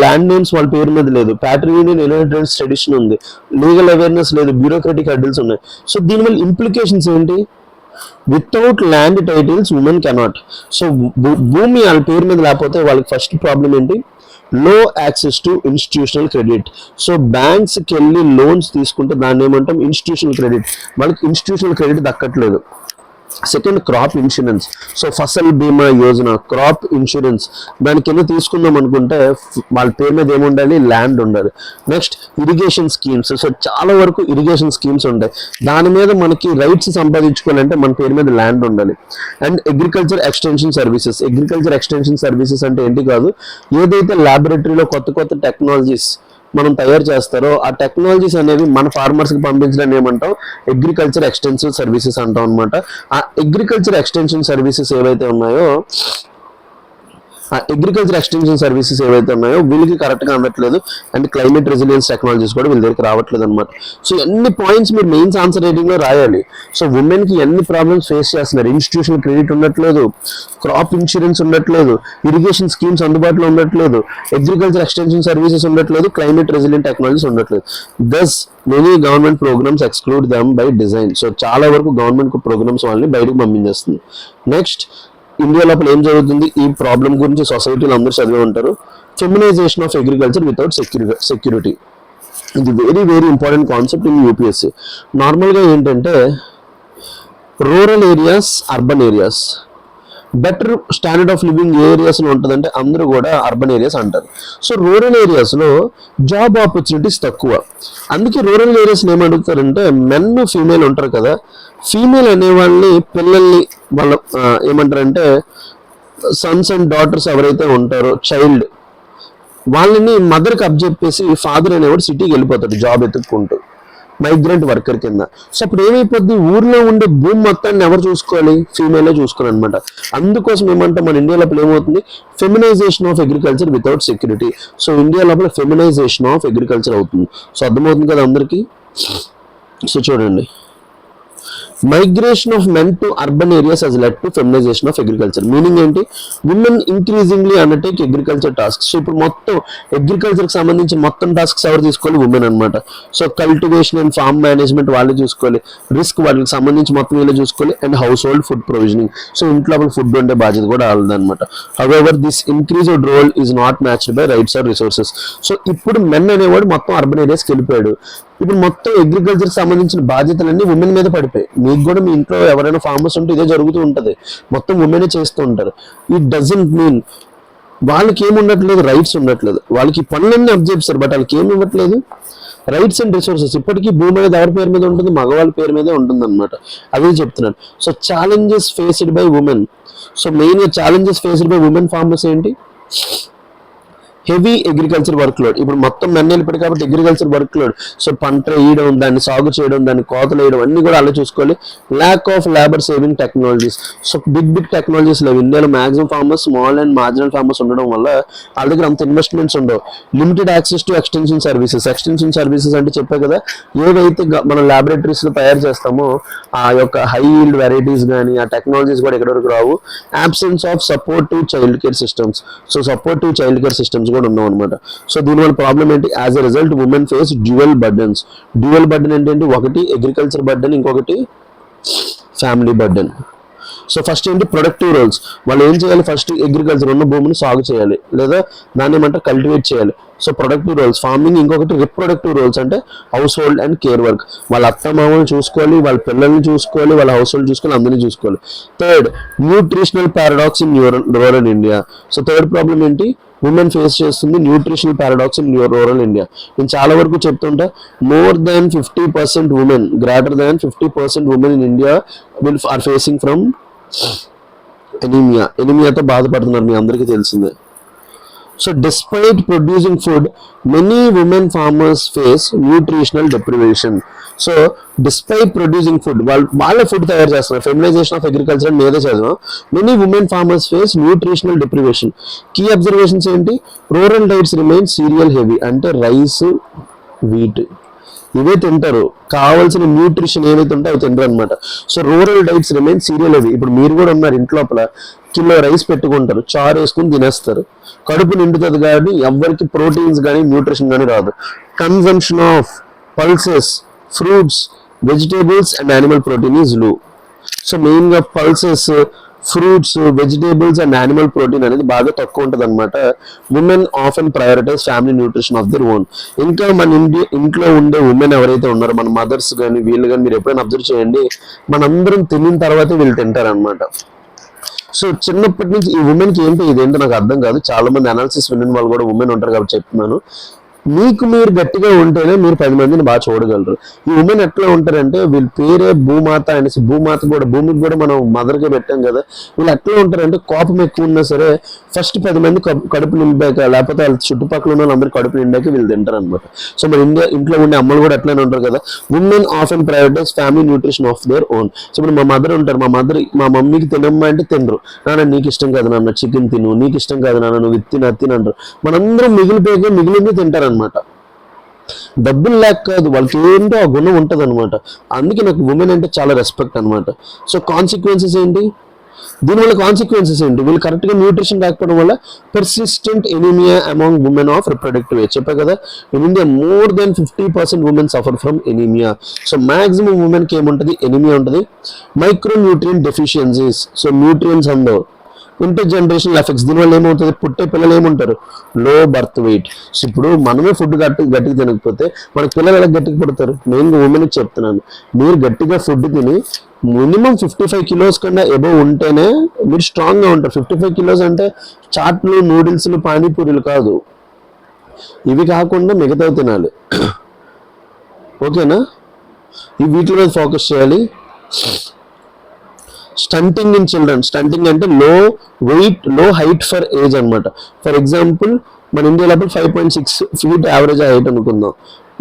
ల్యాండ్ నేమ్స్ వాళ్ళ పేరు మీద లేదు, ప్యాట్రిమోనియల్ ఇన్హెరిటెన్స్ ట్రెడిషన్ ఉంది, లీగల్ అవేర్నెస్ లేదు, బ్యూరోక్రటిక్ హర్డిల్స్ ఉన్నాయి. సో దీనివల్ల ఇంప్లికేషన్స్ ఏంటి, without land titles women cannot. So భూమి వాళ్ళ పేరు మీద లేకపోతే వాళ్ళకి ఫస్ట్ ప్రాబ్లం ఏంటి, low access to institutional credit. So బ్యాంక్స్కి వెళ్ళి లోన్స్ తీసుకుంటే దాన్ని ఏమంటాం, ఇన్స్టిట్యూషనల్ క్రెడిట్. వాళ్ళకి ఇన్స్టిట్యూషనల్ క్రెడిట్ దక్కట్లేదు. Second, crop insurance. So Fasal Bima Yojana, crop insurance, దాని కింద తీసుకుందాం అనుకుంటే వాళ్ళ పేరు మీద ఏముండాలి, ల్యాండ్ ఉండాలి. Next, irrigation schemes. సో చాలా వరకు ఇరిగేషన్ స్కీమ్స్ ఉంటాయి, దాని మీద మనకి రైట్స్ సంపాదించుకోవాలంటే మన పేరు మీద ల్యాండ్ ఉండాలి. And agriculture extension services. Agriculture extension services అంటే ఏంటి కాదు, ఏదైతే ల్యాబొరేటరీలో కొత్త టెక్నాలజీస్ మనం తయారు చేస్తారో ఆ టెక్నాలజీస్ అనేవి మన ఫార్మర్స్కి పంపించడం ఏమంటాం, అగ్రికల్చర్ ఎక్స్టెన్షన్ సర్వీసెస్ అంటాం అనమాట. ఆ అగ్రికల్చర్ ఎక్స్టెన్షన్ సర్వీసెస్ ఏవైతే ఉన్నాయో వీళ్ళకి కరెక్ట్గా అందట్లేదు. అండ్ క్లైమేట్ రెసిలియన్స్ టెక్నాలజీస్ కూడా వీళ్ళ దగ్గరికి రావట్లేదు అనమాట. సో ఎన్ని పాయింట్స్ మీరు మెయిన్స్ ఆన్సర్ రైటింగ్లో రాయాలి. సో ఉమెన్కి ఎన్ని ప్రాబ్లమ్స్ ఫేస్ చేస్తున్నారు, ఇన్స్టిట్యూషనల్ క్రెడిట్ ఉండట్లేదు, క్రాప్ ఇన్సూరెన్స్ ఉండట్లేదు, ఇరిగేషన్ స్కీమ్స్ అందుబాటులో ఉండట్లేదు, అగ్రికల్చర్ ఎక్స్టెన్షన్ సర్వీసెస్ ఉండట్లేదు, క్లైమేట్ రెసిలియంట్ టెక్నాలజీస్ ఉండట్లేదు. Thus many government programmes exclude them by design. So చాలా వరకు గవర్నమెంట్ ప్రోగ్రామ్స్ వాళ్ళని బయటకు పంపించేస్తుంది. నెక్స్ట్, ఇండియా లోపల ఏం జరుగుతుంది, ఈ ప్రాబ్లం గురించి సొసైటీలో అందరూ చదివి ఉంటారు. Feminisation of agriculture without security. ఇది very very important concept in UPSC. నార్మల్గా ఏంటంటే rural areas, urban areas, better standard of living ఏ ఏరియాస్లో ఉంటుందంటే అందరూ కూడా అర్బన్ ఏరియాస్ అంటారు. సో రూరల్ ఏరియాస్లో జాబ్ ఆపర్చునిటీస్ తక్కువ. అందుకే రూరల్ ఏరియాస్ని ఏమడుగుతారంటే మెన్ ఫీమేల్ ఉంటారు కదా, ఫీమేల్ అనేవాళ్ళని పిల్లల్ని వాళ్ళ ఏమంటారంటే సన్స్ అండ్ డాటర్స్ ఎవరైతే ఉంటారో చైల్డ్ వాళ్ళని మదర్కి అప్పచెప్పేసి ఫాదర్ అనేవాడు సిటీకి వెళ్ళిపోతాడు జాబ్ ఎత్తుక్కుంటూ మైగ్రెంట్ వర్కర్ కింద. సో అప్పుడు ఏమైపోద్ది, ఊర్లో ఉండే భూమి మొత్తాన్ని ఎవరు చూసుకోవాలి, ఫీమేలే చూసుకోవాలి అనమాట. అందుకోసం ఏమంటే మన ఇండియా లోపల ఏమవుతుంది, feminisation of agriculture without security. So India లోపల ఫెమినైజేషన్ ఆఫ్ అగ్రికల్చర్ అవుతుంది. సో అర్థమవుతుంది కదా అందరికీ. సో చూడండి, migration of men to urban areas has led to feminisation of agriculture. Meaning ఏంటి, women increasingly undertake agriculture task. So ఇప్పుడు మొత్తం అగ్రికల్చర్కి సంబంధించి మొత్తం టాస్క్స్ ఎవరు తీసుకోవాలి, ఉమెన్ అనమాట. So cultivation and farm management వాళ్ళే చూసుకోవాలి, రిస్క్ వాళ్ళకి సంబంధించి మొత్తం వీళ్ళే చూసుకోవాలి, and household food provisioning. So ఇంట్లో ఫుడ్ ఉండే బాధ్యత కూడా వాళ్ళది అనమాట. However this increased role is not matched by rights or resources. So ఇప్పుడు మెన్ అనేవాడు మొత్తం అర్బన్ ఏరియాస్కి వెళ్ళిపోయాడు. ఇప్పుడు మొత్తం అగ్రికల్చర్ సంబంధించిన బాధ్యతలన్నీ ఉమెన్ మీద పడిపోయి, మీకు కూడా మీ ఇంట్లో ఎవరైనా ఫార్మర్స్ ఉంటే ఇదే జరుగుతూ ఉంటుంది, మొత్తం ఉమెనే చేస్తూ ఉంటారు. ఇట్ డజంట్ మీన్ వాళ్ళకి ఏమి ఉండట్లేదు, రైట్స్ ఉండట్లేదు, వాళ్ళకి పనులన్నీ అప్ చేస్తారు, బట్ వాళ్ళకి ఏమి ఇవ్వట్లేదు, రైట్స్ అండ్ రిసోర్సెస్. ఇప్పటికీ భూమి మీద ఎవరి పేరు మీద ఉంటుంది, మగవాళ్ళ పేరు మీదే ఉంటుంది అనమాట. అదే చెప్తున్నాను. So challenges faced by women. So మెయిన్గా challenges faced by women farmers ఏంటి, హెవీ అగ్రికల్చర్ వర్క్ లోడ్. ఇప్పుడు మొత్తం మెన్ వెళ్ళిపోయి కాబట్టి అగ్రికల్చర్ వర్క్ లోడ్. సో పంట వేయడం, దాన్ని సాగు చేయడం, దాన్ని కోతలు వేయడం అన్ని కూడా అలా చూసుకోవాలి. Lack of labour saving technologies. So big technologies లేవు ఇండియాలో. Maximum farmers small and marginal farmers ఉండడం వల్ల వాళ్ళ దగ్గర అంత ఇన్వెస్ట్మెంట్స్ ఉండవు. Limited access to extension services. Extension services అంటే చెప్పే కదా, ఏవైతే మనం ల్యాబొరేటరీస్ లో తయారు చేస్తామో ఆ యొక్క హై ఈల్డ్ వెరైటీస్ కానీ ఆ టెక్నాలజీస్ కూడా ఎక్కడి వరకు రావు. Absence of supportive child care systems. So supportive child care systems కూడా ఉన్నాం అనమాట. సో దీనివల్ల ప్రాబ్లం ఏంటి, as a result women face dual burdens. Dual burden ఏంటంటే ఒకటి అగ్రికల్చర్ బర్డన్, ఇంకొకటి ఫ్యామిలీ బర్డన్. సో ఫస్ట్ ఏంటి, ప్రొడక్టివ్ రోల్స్. వాళ్ళు ఏం చేయాలి, ఫస్ట్ అగ్రికల్చర్ ఉన్న భూమిని సాగు చేయాలి, లేదా దాన్ని ఏమంటారు కల్టివేట్ చేయాలి. So productive roles farming. ఇంకొకటి రిప్రొడక్టివ్ రోల్స్ అంటే household and care work. వాళ్ళ అత్తమామని చూసుకోవాలి, వాళ్ళ పిల్లల్ని చూసుకోవాలి, వాళ్ళ హౌస్ హోల్డ్ చూసుకోవాలి, అందరినీ చూసుకోవాలి. Third, nutritional paradox in rural India. So third problem ఏంటి, ఉమెన్ ఫేస్ చేస్తుంది nutritional paradox in rural India. నేను చాలా వరకు చెప్తుంటా, more than 50% women, greater than 50% women in India are facing from ఎనీమియాతో బాధపడుతున్నారు, మీ అందరికీ తెలిసిందే. So despite producing food many women farmers face nutritional deprivation. So despite producing food, వాళ్ళ ఫుడ్ తయారు చేస్తున్నారు. ఫెమినైజేషన్ ఆఫ్ అగ్రికల్చర్ మీదే చదివాం. Many women farmers face nutritional deprivation. Key observations ఏంటి? Rural diets remain cereal heavy, అంటే రైస్, వీట్ ఇవే తింటారు. కావాల్సిన న్యూట్రిషన్ ఏవైతే ఉంటే అవి తింటారు అనమాట. So rural diets remain cereal heavy. ఇప్పుడు మీరు కూడా ఉన్నారు, ఇంటి లోపల కిలో రైస్ పెట్టుకుంటారు, చారు వేసుకుని తినేస్తారు, కడుపు నిండుతుంది కానీ ఎవరికి ప్రోటీన్స్ కానీ న్యూట్రిషన్ కానీ రాదు. Consumption of pulses, fruits, vegetables and animal protein is low. So మెయిన్గా pulses, fruits, vegetables and animal protein అనేది బాగా తక్కువ ఉంటుంది అనమాట. Women often prioritise family nutrition of their own. ఇంకా మన ఇంట్లో ఉండే ఉమెన్ ఎవరైతే ఉన్నారో, మన మదర్స్ కానీ వీళ్ళు కానీ మీరు ఎప్పుడైనా అబ్జర్వ్ చేయండి, మనందరం తినిన తర్వాతే వీళ్ళు తింటారనమాట. సో చిన్నప్పటి నుంచి ఈ ఉమెన్కి ఏంటో ఇదేంటో నాకు అర్థం కాదు. చాలా మంది అనాలిసిస్ విన్న వాళ్ళు కూడా ఉమెన్ ఉంటారు కాబట్టి చెప్తున్నాను. మీకు మీరు గట్టిగా ఉంటేనే మీరు 10 మందిని బాగా చూడగలరు. ఈ ఉమెన్ ఎట్లా ఉంటారంటే, వీళ్ళ పేరే భూమాత అనేసి, భూమాత కూడా, భూమికి కూడా మనం మదర్గా పెట్టాం కదా, వీళ్ళు ఎట్లా ఉంటారంటే కోపం ఎక్కువ ఉన్నా సరే ఫస్ట్ 10 మంది కడుపు నింపాక, లేకపోతే వాళ్ళ చుట్టుపక్కల ఉన్న వాళ్ళందరూ కడుపు నిండాక వీళ్ళు తింటారు అనమాట. సో మన ఇంట్లో ఉండే అమ్మలు కూడా అట్లనే ఉంటారు కదా. Women often prioritise family nutrition of their own. So ఇప్పుడు మా మదర్ ఉంటారు, మా మమ్మీకి తినమ్మా అంటే తినరు. నాన్న నీకు ఇష్టం కాదు నాన్న చికెన్ తిను, నీకు ఇష్టం కాదు నాన్న నువ్వు తిని అంటారు. మనందరం మిగిలింది తింటారు అనమాట. డబ్బులు లేక కాదు, వాళ్ళకి ఏంటో ఆ గుణం ఉంటుంది అనమాట. అందుకే నాకు ఉమెన్ అంటే చాలా రెస్పెక్ట్ అనమాట. సో కాన్సిక్వెన్సెస్ ఏంటి? దీనివల్ల కాన్సిక్వెన్సెస్ ఏంటి? వీళ్ళు కరెక్ట్గా న్యూట్రిషన్ రాకపోవడం వల్ల persistent anaemia among women of reproductive age. చెప్పా కదా, in India more than 50% women suffer from anaemia. So maximum ఉమెన్కి ఏముంటుంది? ఎనీమియా ఉంటుంది. Micronutrient deficiencies, so nutrients అందవు. ఇంటర్ జనరేషనల్ ఎఫెక్ట్స్, దీనివల్ల ఏమవుతుంది? పుట్టే పిల్లలు ఏముంటారు? Low birth weight. సో ఇప్పుడు మనమే ఫుడ్ గట్టిగా తినకపోతే మన పిల్లలు ఎలా గట్టిగా పడతారు? మెయిన్గా ఉమెన్కి చెప్తున్నాను, మీరు గట్టిగా ఫుడ్ తిని మినిమం 55 కిలోస్ కన్నా ఎబో ఉంటేనే మీరు స్ట్రాంగ్గా ఉంటారు. 55 కిలోస్ అంటే చాట్లు, నూడిల్స్లు, పానీపూరీలు కాదు, ఇవి కాకుండా మిగతావి తినాలి. ఓకేనా? ఈ వీటి మీద ఫోకస్ చేయాలి. స్టంటింగ్ ఇన్ చిల్డ్రన్, స్టంటింగ్ అంటే లో హైట్ ఫర్ ఏజ్ అనమాట. ఫర్ ఎగ్జాంపుల్ మన ఇండియాలో 5.6 feet యావరేజ్ హైట్ అనుకుందాం.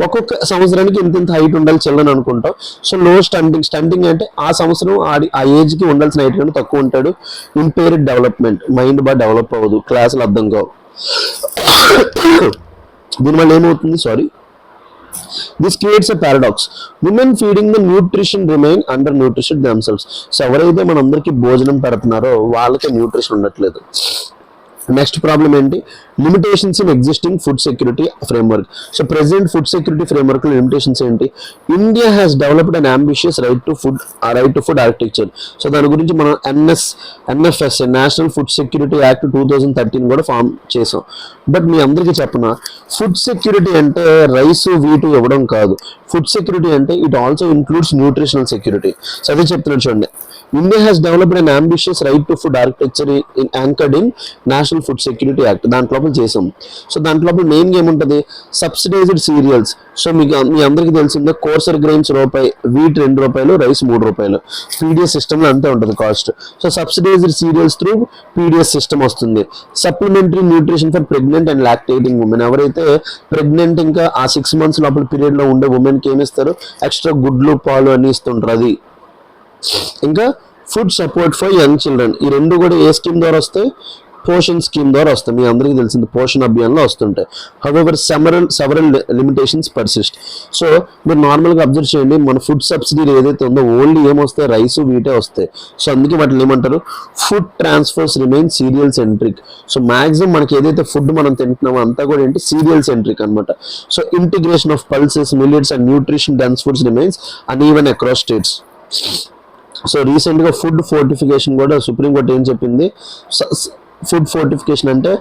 ఒక్కొక్క సంవత్సరానికి ఇంత హైట్ ఉండాలి చిల్డ్రన్ అనుకుంటాం. సో లో స్టంటింగ్ అంటే ఆ సంవత్సరం ఆ ఏజ్కి ఉండాల్సిన హైట్ కంటే తక్కువ ఉంటాడు. ఇంపేర్డ్ డెవలప్మెంట్, మైండ్ బాగా డెవలప్ అవ్వదు, క్లాసులు అర్థం కావు. దీనివల్ల ఏమవుతుంది? This creates a paradox. Women feeding the nutrition remain undernutritioned themselves. So ఎవరైతే మనందరికీ భోజనం పెడుతున్నారో వాళ్ళకి న్యూట్రిషన్ ఉండట్లేదు. నెక్స్ట్ ప్రాబ్లం ఏంటి? Limitations in existing food security framework. So present food security framework లో లిమిటేషన్స్ ఏంటి? India has developed an ambitious right to food architecture. So దాని గురించి మనం NFS national food security act 2013 కూడా ఫామ్ చేసాం. బట్ మీ అందరికీ చెప్పనా, ఫుడ్ సెక్యూరిటీ అంటే రైస్ వీటు ఇవ్వడం కాదు. ఫుడ్ సెక్యూరిటీ అంటే it also includes nutritional security. So అదే చెప్తున్నాడు చూడండి, India has developed an ambitious right to food architecture anchored in national food security act. దాంట్లో చేసాం. సో దాంట్లో మెయిన్గా ఏముంటుంది? Subsidised serials. సో మీ అందరికీ తెలిసిందే, కోర్సర్ గ్రెయిన్స్ రూపాయి, వీట్ 2 రూపాయలు, రైస్ 3 రూపాయలు. పీడిఎస్ సిస్టమ్లో అంతే ఉంటుంది cost. So subsidised cereals through PDS system వస్తుంది. Supplementary nutrition for pregnant and lactating women. ఎవరైతే ప్రెగ్నెంట్ ఇంకా ఆ 6 months లోపల పీరియడ్లో ఉండే ఉమెన్కి ఏమి ఇస్తారు? ఎక్స్ట్రా గుడ్లు, పాలు అన్ని ఇస్తుంటారు. అది ఇంకా food support for young children. ఈ రెండు కూడా ఏ స్కీమ్ ద్వారా వస్తాయి? పోషన్ స్కీమ్ ద్వారా వస్తాయి. మీ అందరికీ తెలిసింది పోషన్ అభియాన్లో వస్తుంటాయి. However several limitations persist. So మీరు నార్మల్గా అబ్జర్వ్ చేయండి, మన ఫుడ్ సబ్సిడీ ఏదైతే ఉందో ఓన్లీ ఏమొస్తాయి? రైస్, వీటే వస్తాయి. సో అందుకే వాటిని ఏమంటారు? Food transfers remain serial centric. So maximum మనకి ఏదైతే ఫుడ్ మనం తింటున్నామో అంతా కూడా ఏంటి? సీరియల్ సెంట్రిక్ అనమాట. So integration of pulses, millets and nutrition dense foods remains uneven across states. So రీసెంట్గా ఫుడ్ ఫోర్టిఫికేషన్ కూడా సుప్రీంకోర్టు ఏం చెప్పింది? ఫుడ్ ఫోర్టిఫికేషన్ అంటే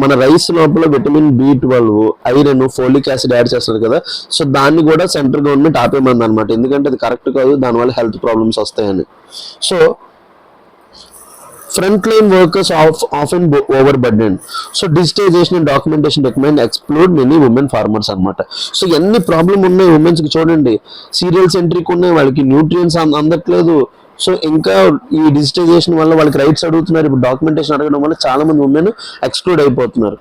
మన రైస్ లోపల vitamin B12, iron, folic acid add చేస్తారు కదా. సో దాన్ని కూడా సెంట్రల్ గవర్నమెంట్ ఆపేమంది అనమాట. ఎందుకంటే అది కరెక్ట్ కాదు, దానివల్ల హెల్త్ ప్రాబ్లమ్స్ వస్తాయని. So front line workers often overburden. So digitisation and documentation recommend explored many women farmers అనమాట. సో ఎన్ని ప్రాబ్లమ్ ఉన్నాయి ఉమెన్స్కి చూడండి. సీరియల్ సెంట్రిక్ ఉన్నాయి, వాళ్ళకి న్యూట్రియన్స్ అందట్లేదు. సో ఇంకా ఈ డిజిటైజేషన్ వల్ల వాళ్ళకి రైట్స్ అడుగుతున్నారు, ఇప్పుడు డాక్యుమెంటేషన్ అడగడం వల్ల చాలా మంది ఉమెన్ ఎక్స్క్లూడ్ అయిపోతున్నారు.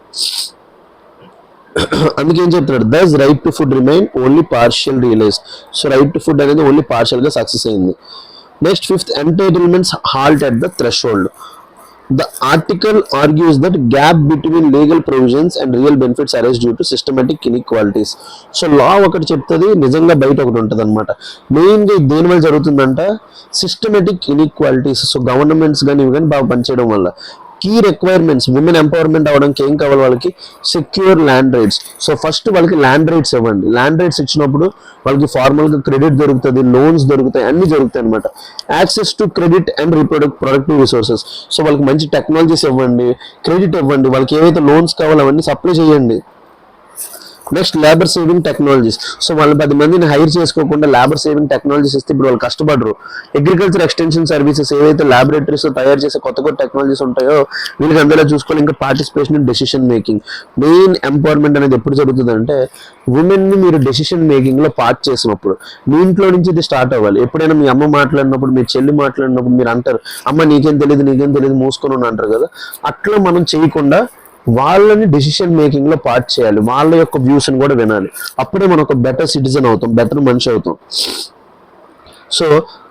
అందుకేం చెప్తున్నాడు, thus right to food remain only partial realised. So right to food అనేది ఓన్లీ పార్షియల్ గా సక్సెస్ అయింది. Next fifth, entitlements halt at the threshold. The article argues that gap between legal provisions and real benefits arise due to systematic inequalities. So law ఒకటి చెప్తుంది, నిజంగా బయట ఒకటి ఉంటుంది అనమాట. మెయిన్గా దేని వల్ల జరుగుతుందంట, సిస్టమేటిక్ ఇన్ఈక్వాలిటీస్. సో గవర్నమెంట్స్ కానీ ఇవి కానీ బాగా పనిచేయడం వల్ల. కీ రిక్వైర్మెంట్స్, ఉమెన్ ఎంపవర్మెంట్ అవ్వడానికి ఏం కావాలి వాళ్ళకి, secure land rights. So first వాళ్ళకి ల్యాండ్ రైట్స్ ఇవ్వండి. ల్యాండ్ రైట్స్ ఇచ్చినప్పుడు వాళ్ళకి ఫార్మల్గా క్రెడిట్ దొరుకుతుంది, లోన్స్ దొరుకుతాయి, అన్ని దొరుకుతాయి అనమాట. Access to credit and productive resources. So వాళ్ళకి మంచి టెక్నాలజీస్ ఇవ్వండి, క్రెడిట్ ఇవ్వండి, వాళ్ళకి ఏవైతే లోన్స్ కావాలో అవన్నీ సప్లై చేయండి. Next labour saving technologies. So వాళ్ళు 10 మందిని హైర్ చేసుకోకుండా లేబర్ సేవింగ్ టెక్నాలజీస్ ఇస్తే ఇప్పుడు వాళ్ళు కష్టపడరు. అగ్రికల్చర్ ఎక్స్టెన్షన్ సర్వీసెస్, ఏవైతే ల్యాబొరేటరీస్ తయారు చేసే కొత్త కొత్త టెక్నాలజీస్ ఉంటాయో వీళ్ళకి అందులో చూసుకోవాలి. ఇంకా participation in decision making. Main empowerment అనేది ఎప్పుడు జరుగుతుంది అంటే, ఉమెన్ ని మీరు డెసిషన్ మేకింగ్ లో పార్ట్ చేసినప్పుడు. మీ ఇంట్లో నుంచి ఇది స్టార్ట్ అవ్వాలి. ఎప్పుడైనా మీ అమ్మ మాట్లాడినప్పుడు, మీ చెల్లి మాట్లాడినప్పుడు మీరు అంటారు, అమ్మ నీకేం తెలియదు మూసుకొని అంటారు కదా. అట్లా మనం చేయకుండా వాళ్ళని డెసిషన్ మేకింగ్ లో పార్ట్ చేయాలి, వాళ్ళ యొక్క వ్యూస్ ని కూడా వినాలి. అప్పుడే మనం ఒక బెటర్ సిటిజన్ అవుతాం, బెటర్ మనిషి అవుతాం. So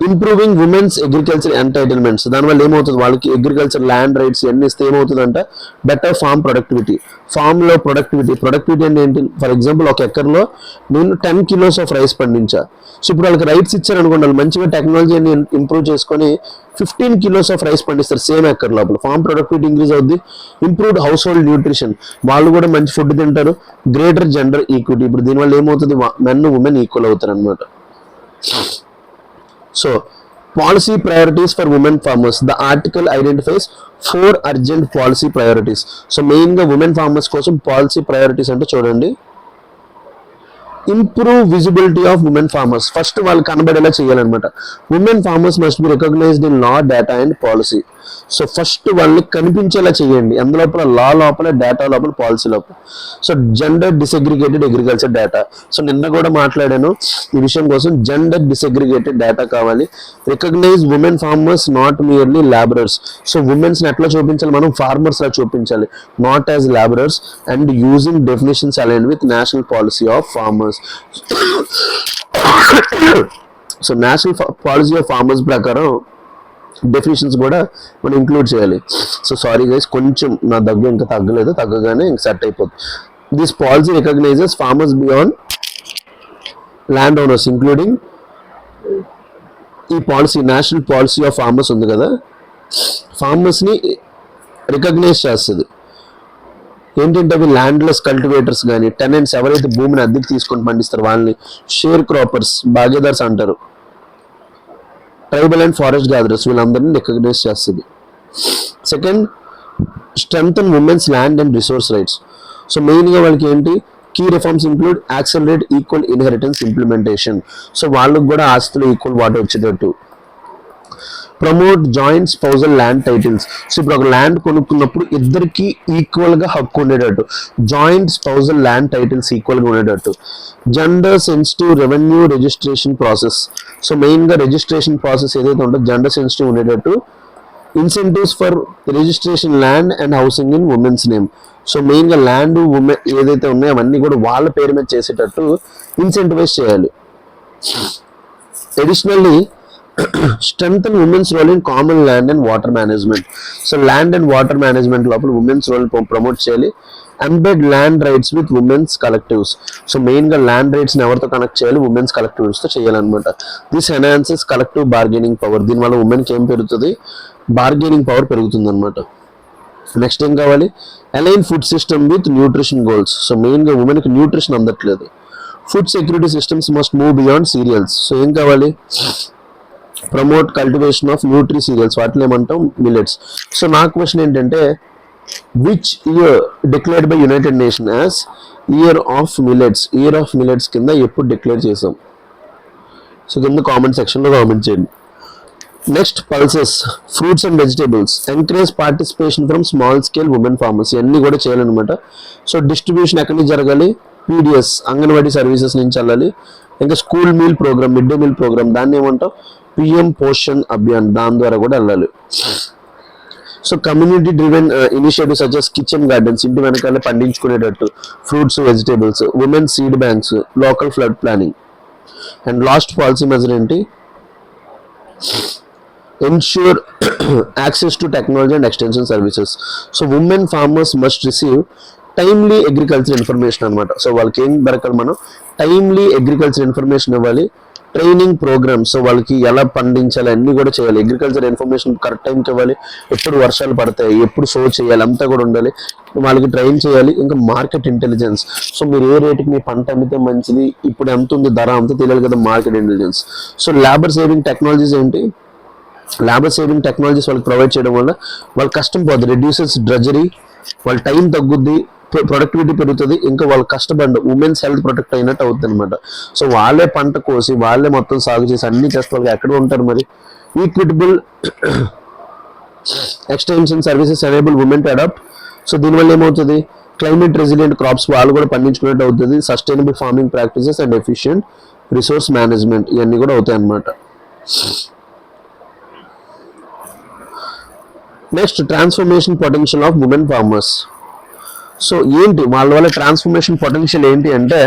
improving women's agriculture entitlements, దానివల్ల ఏమవుతుంది, వాళ్ళకి అగ్రికల్చర్ ల్యాండ్ రైట్స్ ఇవన్నీ ఇస్తే ఏమవుతుందంటే బెటర్ ఫార్మ్ ప్రొడక్టివిటీ. ఫార్మ్ లో ప్రొడక్టివిటీ అంటే ఏంటి, ఫర్ ఎగ్జాంపుల్ ఒక ఎకర్లో నేను 10 kilos ఆఫ్ రైస్ పండించా. సో ఇప్పుడు వాళ్ళకి రైట్స్ ఇచ్చారు అనుకోండి, వాళ్ళు మంచిగా టెక్నాలజీని ఇంప్రూవ్ చేసుకొని 15 kilos ఆఫ్ రైస్ పండిస్తారు సేమ్ ఎకర్ లోపల. ఫార్మ్ ప్రొడక్టివిటీ ఇంక్రీజ్ అవుద్ది. ఇంప్రూవ్డ్ హౌస్ హోల్డ్ న్యూట్రిషన్, వాళ్ళు కూడా మంచి ఫుడ్ తింటారు. గ్రేటర్ జెండర్ ఈక్విటీ, ఇప్పుడు దీనివల్ల ఏమవుతుంది, మెన్ ఉమెన్ ఈక్వల్ అవుతారు అనమాట. So, policy priorities for women farmers. The article identifies 4 urgent policy priorities. So, main గా women farmers కోసం policy priorities అంటే చూడండి, improve visibility of women farmers. First వాళ్ళు కనబడేలా చేయాలన్నమాట. Women farmers must be recognised in law, data and policy. So first వాళ్ళని కనిపించేలా చేయండి, అందులోపల లా లోపల, డేటా లోపల, పాలసీ లోపల. So gender disaggregated agriculture data. So నిన్న కూడా మాట్లాడాను ఈ విషయం కోసం. జెండర్ డిసగ్రిగేటెడ్ డేటా కావాలి. Recognise women farmers not merely labourers. So women's ని ఎట్లా చూపించాలి, మనం ఫార్మర్స్ లా చూపించాలి, not as labourers. And using definitions align with national policy of farmers. So national policy of farmers ప్రకారం డెఫినేషన్స్ కూడా మనం ఇంక్లూడ్ చేయాలి. సో సారీ గైస్, కొంచెం నా దగ్గర ఇంకా తగ్గలేదు, తగ్గగానే ఇంక సెట్ అయిపోతుంది. This policy recognises farmers beyond land owners including, ఈ policy national policy of farmers ఉంది కదా, ఫార్మర్స్ ని రికగ్నైజ్ చేస్తుంది. ఏంటంటే అవి ల్యాండ్లెస్ కల్టివేటర్స్ కానీ, టెనెంట్స్ ఎవరైతే భూమిని అద్దెకి తీసుకొని పండిస్తారు వాళ్ళని షేర్ క్రాపర్స్, భాగీదార్స్ అంటారు. ట్రైబల్ అండ్ ఫారెస్ట్ గ్యాదరర్స్, వీళ్ళందరినీ రికగ్నైజ్ చేస్తుంది. Second, strengthen women's land and resource rights. So మెయిన్గా వాళ్ళకి ఏంటి, key reforms include accelerate equal inheritance implementation. So వాళ్ళకి కూడా ఆస్తులు ఈక్వల్ వాటా వచ్చేటట్టు. Promote joint spousal land titles. So ఇప్పుడు ఒక ల్యాండ్ కొనుక్కున్నప్పుడు ఇద్దరికి ఈక్వల్ గా హక్కు ఉండేటట్టు, joint spousal land titles equal గా ఉండేటట్టు. Gender sensitive revenue registration process. So main గా రిజిస్ట్రేషన్ ప్రాసెస్ ఏదైతే ఉంటుందో జెండర్ సెన్సిటివ్ ఉండేటట్టు. Incentives for registration land and housing in women's name. So main గా ల్యాండ్ ఉమెన్ ఏదైతే ఉన్నాయో అవన్నీ కూడా వాళ్ళ పేరు మీద చేసేటట్టు ఇన్సెంటివైజ్ చేయాలి. Additionally strengthen women's role in common land and water management. So land and water management లోపల women's role ప్రమోట్ చేయాలి. embed land rights with women's collectives. So main గా ల్యాండ్ రైట్స్ ని ఎవరితో కనెక్ట్ చేయాలి, ఉమెన్స్ కలెక్టివ్స్ తో చేయాలన్నమాట. This enhances collective bargaining power. దీనివల్ల ఉమెన్ కి ఏం పెరుగుతుంది, బార్గెనింగ్ పవర్ పెరుగుతుంది అనమాట. నెక్స్ట్ ఏం కావాలి, align food system with nutrition goals. So main గా ఉమెన్ కి న్యూట్రిషన్ అందట్లేదు. Food security systems must move beyond cereals. So ఏం కావాలి, promote cultivation of nutri cereals, వాటిని ఏమంటాం మిల్లెట్స్. సో నా క్వశ్చన్ ఏంటంటే, which year declared by United Nation as year of millets. Year of millets కింద ఎప్పుడు డిక్లేర్ చేసాం? సో కింద కామెంట్ సెక్షన్లో కామెంట్ చేయండి. Next, pulses, fruits and vegetables, encourage participation from small scale women farmers. ఇవన్నీ కూడా చేయాలన్నమాట. సో డిస్ట్రిబ్యూషన్ ఎక్కడి నుంచి జరగాలి, పీడిఎస్ అంగన్వాడీ సర్వీసెస్ నుంచి వెళ్ళాలి. ఇంకా school meal programme, mid day meal programme, దాన్ని ఏమంటాం పిఎం పోషన్ అభియాన్, దాని ద్వారా కూడా వెళ్ళాలి. So community driven initiatives such as kitchen gardens, ఇంటి వెనకాల పండించుకునేటట్టు fruits, vegetables, women seed banks, local flood planning. And last policy measure ఏంటి, ensure access to technology and extension services. So women farmers must receive timely agriculture information అనమాట. సో వాళ్ళకి ఏం దొరకాలి, మనం టైమ్లీ అగ్రికల్చర్ ఇన్ఫర్మేషన్ ఇవ్వాలి, ట్రైనింగ్ ప్రోగ్రామ్స్, సో వాళ్ళకి ఎలా పండించాలి అన్నీ కూడా చేయాలి. అగ్రికల్చర్ ఇన్ఫర్మేషన్ కరెక్ట్ టైంకి ఇవ్వాలి, ఎప్పుడు వర్షాలు పడతాయి, ఎప్పుడు సో చేయాలి అంతా కూడా ఉండాలి, వాళ్ళకి ట్రైన్ చేయాలి. ఇంకా మార్కెట్ ఇంటెలిజెన్స్, సో మీరు ఏ రేటుకి మీ పంట అమ్మితే మంచిది, ఇప్పుడు ఎంత ఉంది ధర అంతా తెలియాలి కదా, market intelligence. So labour saving technologies ఏంటి, లేబర్ సేవింగ్ టెక్నాలజీస్ వాళ్ళకి ప్రొవైడ్ చేయడం వల్ల వాళ్ళ కష్టం పోతుంది, రెడ్యూసెస్ డ్రజరీ, వాళ్ళ టైం తగ్గుద్ది, ప్రొడక్టివిటీ పెరుగుతుంది, ఇంకా వాళ్ళు కష్టపడ్డ ఉమెన్స్ హెల్త్ ప్రొటెక్ట్ అయినట్టు అవుతుంది అనమాట. సో వాళ్ళే పంట కోసి వాళ్ళే మొత్తం సాగు చేసి అన్ని చేస్తే వాళ్ళకి ఎక్కడ ఉంటారు మరి. Equitable extension services enable women to adapt. So దీనివల్ల ఏమవుతుంది, క్లైమేట్ రెసిలియంట్ క్రాప్స్ వాళ్ళు కూడా పండించుకున్నట్టు అవుతుంది, sustainable farming practices and efficient resource management ఇవన్నీ కూడా అవుతాయి అన్నమాట. Next transformation potential of women farmers. So ఏంటి వాళ్ళ వల్ల ట్రాన్స్ఫర్మేషన్ పొటెన్షియల్ ఏంటి అంటే,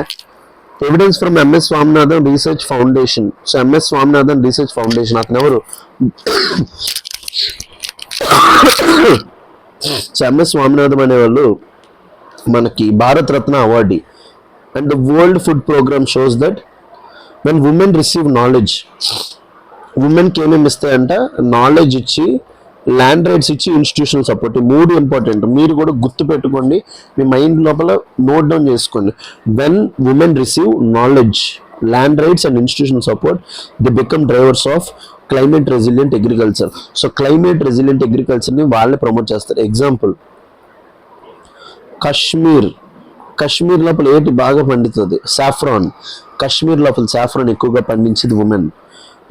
evidence from MS Swaminathan research foundation. So MS Swaminathan research foundation అతను ఎవరు, సో ఎంఎస్ స్వామినాథన్ అనేవాళ్ళు మనకి Bharat Ratna awardee. And the world food programme shows that when women receive knowledge, ఉమెన్కి ఏమేమి ఇస్తాయంట, నాలెడ్జ్ ఇచ్చి, ల్యాండ్ రైట్స్ ఇచ్చి, ఇన్స్టిట్యూషనల్ సపోర్ట్, ఈ మూడు ఇంపార్టెంట్. మీరు కూడా గుర్తు పెట్టుకోండి, మీ మైండ్ లోపల నోట్ డౌన్ చేసుకోండి. When women receive knowledge, land rights and institutional support, the become drivers of climate resilient agriculture. So climate resilient అగ్రికల్చర్ని వాళ్ళే ప్రమోట్ చేస్తారు. ఎగ్జాంపుల్ కాశ్మీర్ లోపల ఏంటి బాగా పండుతుంది, సాఫ్రాన్. కాశ్మీర్ లోపల సాఫ్రాన్ ఎక్కువగా పండించేది women.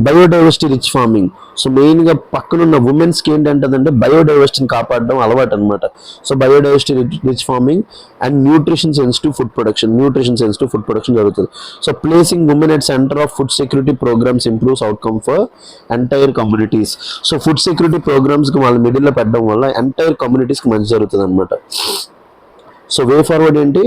Biodiversity rich farming, so మెయిన్గా పక్కనున్న ఉమెన్స్కి ఏంటంటే బయోడైవర్సిటీని కాపాడడం అలవాటు అనమాట. So biodiversity rich farming and nutrition sensitive food production జరుగుతుంది. So placing women at centre of food security programmes improves outcome for entire communities. So food security ప్రోగ్రామ్స్కి వాళ్ళ మిడిల్లో పెట్టడం వల్ల ఎంటైర్ కమ్యూనిటీస్కి మంచి జరుగుతుంది అనమాట. సో వే ఫార్వర్డ్ ఏంటి,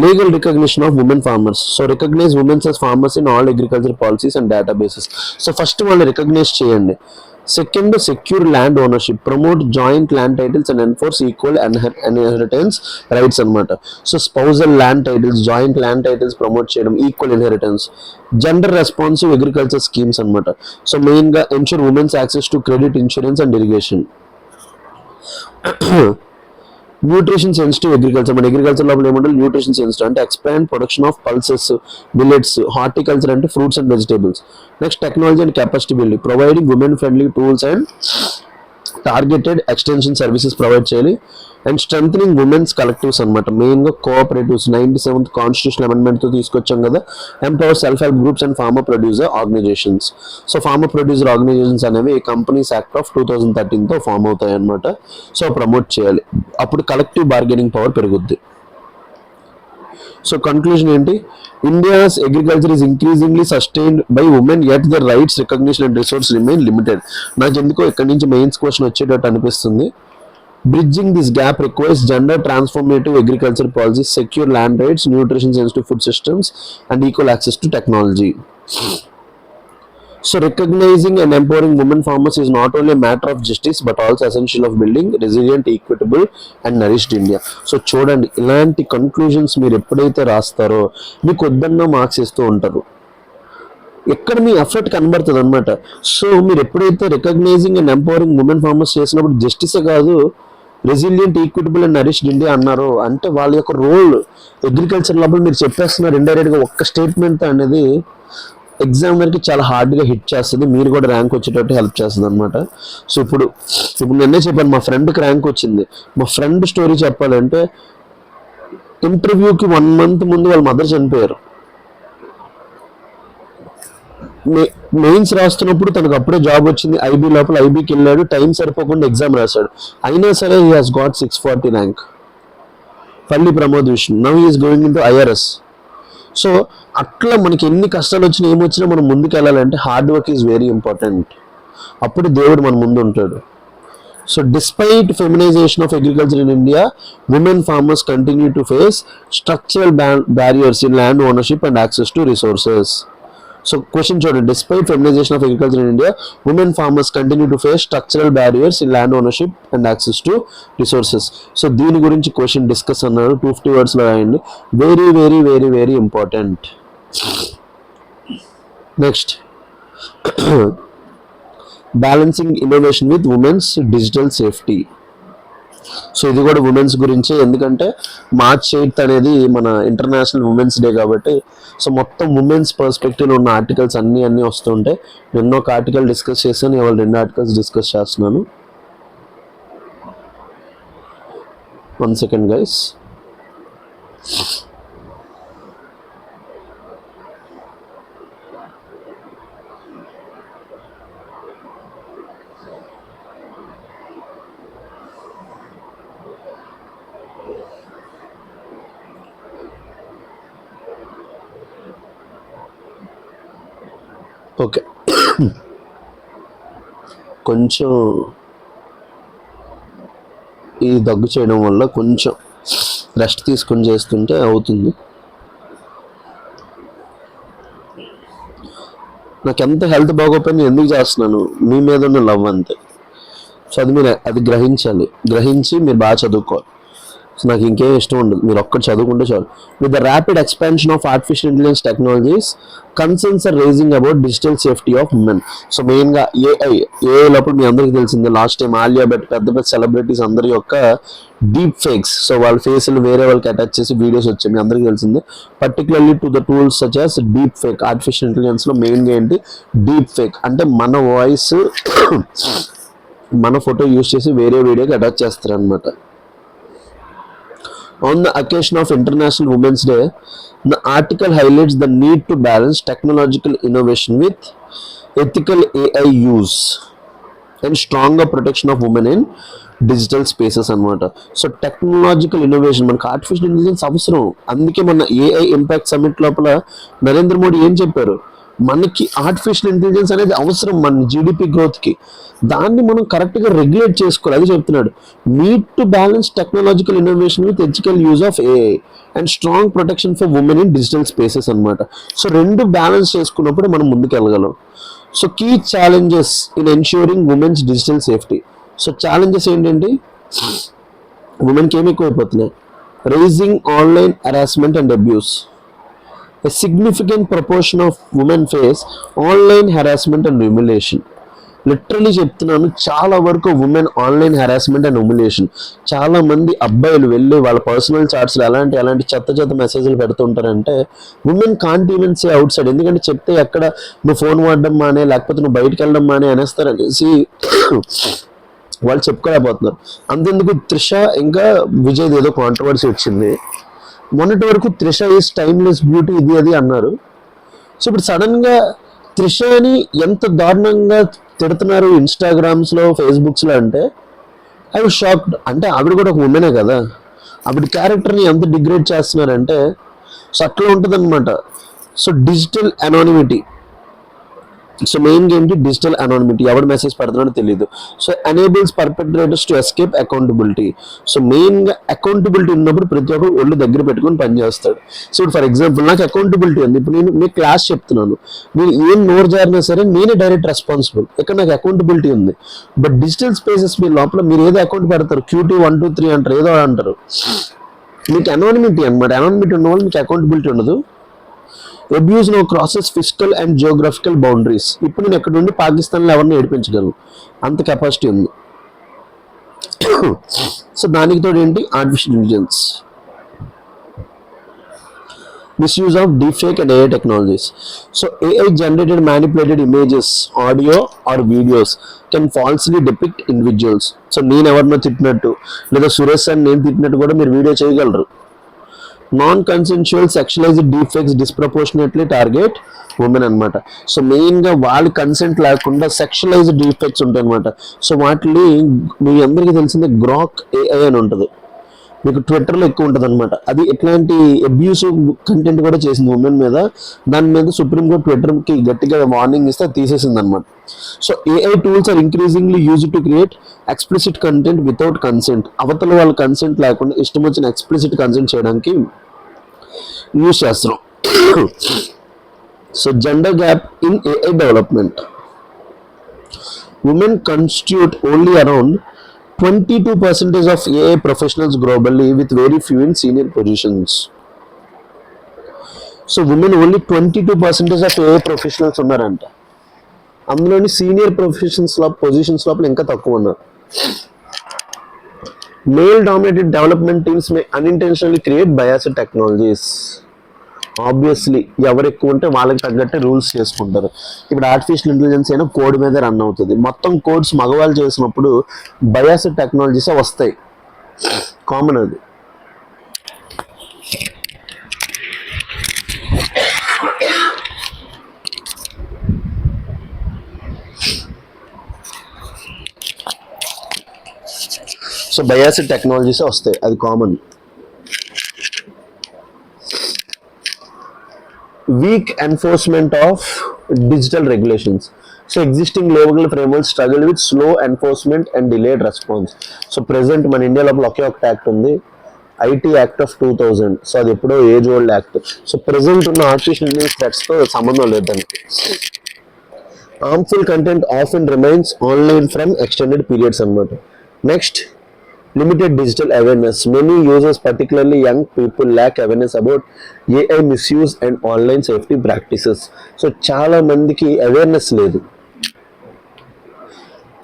legal recognition of women farmers. So recognize women as farmers in all agriculture policies and databases. So first వాళ్ళు recognize చేయండి. Second, secure land ownership, promote joint land titles and enforce equal inheritance rights అన్నమాట. So spousal land titles, joint land titles promote చేయడం, equal inheritance, gender responsive agriculture schemes అన్నమాట. సో మెయిన్గా ensure women's access to credit, insurance and irrigation. Nutrition sensitive agriculture, మన అగ్రికల్చర్ లోపల ఏమంటారు, న్యూట్రిషన్ సెన్సిటివ్ అంటే expand production of pulses, millets. Horticulture అంటే fruits and vegetables. Next technology and capacity building, providing women friendly tools and targeted extension services provide చేయాలి. అండ్ స్ట్రెంథనింగ్ ఉమెన్స్ కలెక్టివ్స్ అనమాట, మెయిన్గా కోఆపరేటివ్స్. 97th కాన్స్టిట్యూషన్ అమెండ్మెంట్తో తీసుకొచ్చాం కదా. Empower self help groups and farmer producer organisations. So farmer producer organisations అనేవి కంపెనీస్ యాక్ట్ ఆఫ్ 2013తో ఫామ్ అవుతాయి అనమాట. సో ప్రమోట్ చేయాలి, అప్పుడు కలెక్టివ్ బార్గెనింగ్ పవర్ పెరుగుద్ది. సో కన్క్లూజన్ ఏంటి, India's agriculture is increasingly sustained by women, yet their rights, recognition and resource remain limited. నాకు ఎందుకో ఇక్కడి నుంచి మెయిన్స్ క్వశ్చన్ వచ్చేటట్టు అనిపిస్తుంది. Bridging this gap requires gender transformative agriculture policies, secure land rights, nutrition sensitive food systems, and equal access to technology. So recognizing and empowering women farmers is not only a matter of justice but also essential of building resilient, equitable and nourished India. So చూడండి, ఇలాంటి కన్క్లూజన్స్ మీరు ఎప్పుడైతే రాస్తారో మీకు వద్దన్న మార్క్స్ ఇస్తూ ఉంటారు, ఎక్కడ మీ ఎఫర్ట్ కనబడుతుంది అనమాట. సో మీరు ఎప్పుడైతే recognising and empowering women farmers చేసినప్పుడు జస్టిసే కాదు, resilient, equitable and nourished India అన్నారు అంటే వాళ్ళ యొక్క రోల్ అగ్రికల్చర్ లోపల మీరు చెప్పేస్తున్నారు ఇండైరెక్ట్గా. ఒక్క స్టేట్మెంట్ అనేది ఎగ్జామినర్కి చాలా హార్డ్గా హిట్ చేస్తుంది, మీరు కూడా ర్యాంక్ వచ్చేటట్టు హెల్ప్ చేస్తుంది అనమాట. సో ఇప్పుడు నిన్నే చెప్పాను, మా ఫ్రెండ్కి ర్యాంక్ వచ్చింది. మా ఫ్రెండ్ స్టోరీ చెప్పాలంటే, ఇంటర్వ్యూకి 1 month ముందు వాళ్ళ మదర్ చనిపోయారు. మెయిన్స్ రాస్తున్నప్పుడు తనకు అప్పుడే జాబ్ వచ్చింది, ఐబీ లోపల. ఐబీకి వెళ్ళాడు, టైం సరిపోకుండా ఎగ్జామ్ రాశాడు, అయినా సరే he has got 640 rank. Palli Pramod Vishnu, now he is going into IRS. So అట్లా మనకి ఎన్ని కష్టాలు వచ్చినా ఏమొచ్చినా మనం ముందుకు వెళ్ళాలంటే hard work is very important. అప్పుడు దేవుడు మన ముందు ఉంటాడు. So despite feminisation of agriculture in India, women farmers continue to face structural barriers in land ownership and access to resources. So question చూడండి, despite feminisation of agriculture in India, women farmers continue to face structural barriers in land ownership and access to resources. So దీని గురించి క్వశ్చన్ డిస్కస్ అన్నారు, 250 wordsలో రాయండి. Very very very very important. Next, balancing innovation with women's digital safety. So ఇది కూడా ఉమెన్స్ గురించే, ఎందుకంటే March 8th అనేది మన ఇంటర్నేషనల్ ఉమెన్స్ డే కాబట్టి సో మొత్తం ఉమెన్స్ పర్స్పెక్టివ్ ఉన్న ఆర్టికల్స్ అన్నీ వస్తుంటాయి. నేను ఒక ఆర్టికల్ డిస్కస్ చేశాను, ఇవాళ 2 ఆర్టికల్స్ డిస్కస్ చేస్తున్నాను. 1 second గైస్. ఓకే, కొంచెం ఈ దగ్గు చేయడం వల్ల కొంచెం రెస్ట్ తీసుకొని చేస్తుంటే అవుతుంది. నాకు ఎంత హెల్త్ బాగోపోయినా ఎందుకు చేస్తున్నాను, మీ మీద ఉన్న లవ్ అంతే. సో అది మీరు అది గ్రహించి మీరు బాగా చదువుకోవాలి. సో నాకు ఇంకేం ఇష్టం ఉండదు, మీరు ఒక్కటి చదువుకుంటే చాలు. With the rapid expansion of artificial intelligence technologies, concerns are raising about digital safety of women. So మెయిన్గా ఏఐ లోపల మీ అందరికీ తెలిసిందే, లాస్ట్ టైం ఆలియా భట్ పెద్ద సెలబ్రిటీస్ అందరి యొక్క డీప్ ఫేక్స్, సో వాళ్ళ ఫేస్లు వేరే వాళ్ళకి అటాచ్ చేసి వీడియోస్ వచ్చాయి, మీ అందరికీ తెలిసిందే. Particularly to the tools such as deep fake. Artificial ఇంటెలిజెన్స్లో మెయిన్గా ఏంటి, డీప్ ఫేక్ అంటే మన వాయిస్ మన ఫోటో యూజ్ చేసి వేరే వీడియోకి అటాచ్ చేస్తారు అనమాట. On the occasion of International Women's Day, the article highlights the need to balance technological innovation with ethical AI use and stronger protection of women in digital spaces అనమాట. సో టెక్నాలజికల్ ఇన్నోవేషన్, మనకు ఆర్టిఫిషియల్ ఇంటెలిజెన్స్ అవసరం. అందుకే మన ఏఐ ఇంపాక్ట్ సమిట్ లోపల నరేంద్ర మోడీ ఏం చెప్పారు, మనకి ఆర్టిఫిషియల్ ఇంటెలిజెన్స్ అనేది అవసరం మన జీడిపి గ్రోత్కి, దాన్ని మనం కరెక్ట్గా రెగ్యులేట్ చేసుకోవాలి. అది చెప్తున్నాడు, need to balance technological innovation with ethical use of AI and strong protection for women in digital spaces అనమాట. సో రెండు బ్యాలెన్స్ చేసుకున్నప్పుడు మనం ముందుకు వెళ్ళగలం. So key challenges in ensuring women's digital safety. So challenges ఏంటంటే, ఉమెన్కి ఏమి ఎక్కువైపోతున్నాయి, rising online harassment and abuse. A significant proportion of women face online harassment and humiliation. Literally చెప్తున్నాను, చాలా వరకు women online harassment and humiliation. చాలా మంది అబ్బాయిలు వెళ్ళి వాళ్ళ పర్సనల్ చాట్స్లో ఎలాంటి చెత్త మెసేజ్లు పెడుతుంటారంటే women can't even say outside. ఎందుకంటే చెప్తే ఎక్కడ నువ్వు ఫోన్ వాడడం మానే, లేకపోతే నువ్వు బయటకు వెళ్ళడం మానే అనేస్తారనేసి వాళ్ళు చెప్పుకోలేకపోతున్నారు. అంతెందుకు త్రిష ఇంకా విజయ్ ఏదో కాంట్రవర్సీ వచ్చింది. మొన్నటి వరకు త్రిష ఈజ్ టైమ్లెస్ బ్యూటీ ఇది అది అన్నారు. సో ఇప్పుడు సడన్గా త్రిషని ఎంత దారుణంగా తిడుతున్నారు ఇన్స్టాగ్రామ్స్లో, ఫేస్బుక్స్లో అంటే ఐ వాజ్ షాక్డ్. అంటే ఆవిడ కూడా ఒక ఉమెనే కదా, ఆవిడ క్యారెక్టర్ని ఎంత డిగ్రేడ్ చేస్తున్నారంటే సో అట్లా ఉంటుంది అనమాట. సో డిజిటల్ అనానిమిటీ, సో మెయిన్గా ఏంటి, డిజిటల్ అనానిమిటీ, ఎవరు మెసేజ్ పెడుతున్నాడో తెలియదు. So enables perpetrators to escape accountability. So మెయిన్గా అకౌంటబిలిటీ ఉన్నప్పుడు ప్రతి ఒక్కరు ఒళ్ళు దగ్గర పెట్టుకొని పనిచేస్తాడు. సో ఇప్పుడు ఫర్ ఎగ్జాంపుల్ నాకు అకౌంటబిలిటీ ఉంది, ఇప్పుడు నేను మీకు క్లాస్ చెప్తున్నాను, నేను ఏం నోరు జారినా సరే నేనే డైరెక్ట్ రెస్పాన్సిబుల్, ఇక్కడ నాకు అకౌంటబిలిటీ ఉంది. బట్ డిజిటల్ స్పేసెస్ మీ లోపల మీరు ఏదో అకౌంట్ పెడతారు, QT 1 2 3 అంటారు, ఏదో అంటారు, మీకు అనానిమిటీ అనమాట. అనానిమిటీ ఉన్న వాళ్ళు మీకు అకౌంటబిలిటీ ఉండదు. Abuse no crosses physical and geographical boundaries. ఇప్పుడు నేను ఎక్కడ నుండి పాకిస్తాన్లో ఎవరిని ఏడిపించగలను, అంత కెపాసిటీ ఉంది. సో దానికి తోడు ఏంటి, artificial intelligence, misuse of deepfake and AI technologies. So AI generated manipulated images, audio or videos can falsely depict individuals. So నేను ఎవరినో తిట్టినట్టు లేదా సురేష్ సార్ నేను తిట్టినట్టు కూడా మీరు వీడియో చేయగలరు. Non consensual sexualised deepfakes disproportionately target women అనమాట. సో మెయిన్గా వాళ్ళ కన్సెంట్ లేకుండా సెక్షువలైజ్డ్ డీప్ఫేక్స్ ఉంటాయి అనమాట. సో వాటిని మీ అందరికీ తెలిసిందే గ్రాక్ AI అని ఉంటుంది. మీకు ట్విట్టర్లో ఎక్కువ ఉంటుంది అనమాట. అది ఎట్లాంటి అబ్యూసివ్ కంటెంట్ కూడా చేసింది ఉమెన్ మీద. దాని మీద సుప్రీంకోర్టు ట్విట్టర్కి గట్టిగా వార్నింగ్ ఇస్తే తీసేసింది అనమాట. So AI tools are increasingly use to create explicit content without consent. అవతల వాళ్ళ కన్సెంట్ లేకుండా ఇష్టం వచ్చిన ఎక్స్ప్లిసిట్ కన్సెంట్ చేయడానికి యూజ్ చేస్తున్నాం. So gender gap in AI development. Women constitute only around 22% of AI professionals globally, with very few in senior positions. So women only 22% of AI professionals ఉన్నారంట. అందులోని సీనియర్ పొజిషన్స్ లోపల ఇంకా తక్కువ ఉన్నారు. Male dominated development teams may unintentionally create biased technologies. Obviously ఎవరు ఎక్కువ ఉంటే వాళ్ళకి తగ్గట్టే రూల్స్ చేసుకుంటారు. ఇప్పుడు ఆర్టిఫిషియల్ ఇంటెలిజెన్స్ అయినా కోడ్ మీద రన్ అవుతుంది. మొత్తం కోడ్స్ మగవాళ్ళు చేసినప్పుడు బయాస్డ్ టెక్నాలజీసే వస్తాయి, కామన్ అది. సో బయాస్డ్ టెక్నాలజీసే వస్తాయి, అది common. Weak enforcement of digital regulations. So existing legal frameworks struggle with slow enforcement and delayed response. So present మన ఇండియాలో ఒకే ఒక యాక్ట్ ఉంది, ఐటీ యాక్ట్ ఆఫ్ 2000. సో అది ఎప్పుడో age old act. So present ఉన్న ఆర్టిఫిషియల్ ఇంటెలిజెన్స్ థ్రెట్స్తో సంబంధం లేదు దానికి. Harmful content often remains online from extended periods అన్నమాట. Next, limited digital awareness. Many users, particularly young people, lack awareness about AI misuse and online safety practices. So చాలా మందికి అవేర్నెస్ లేదు.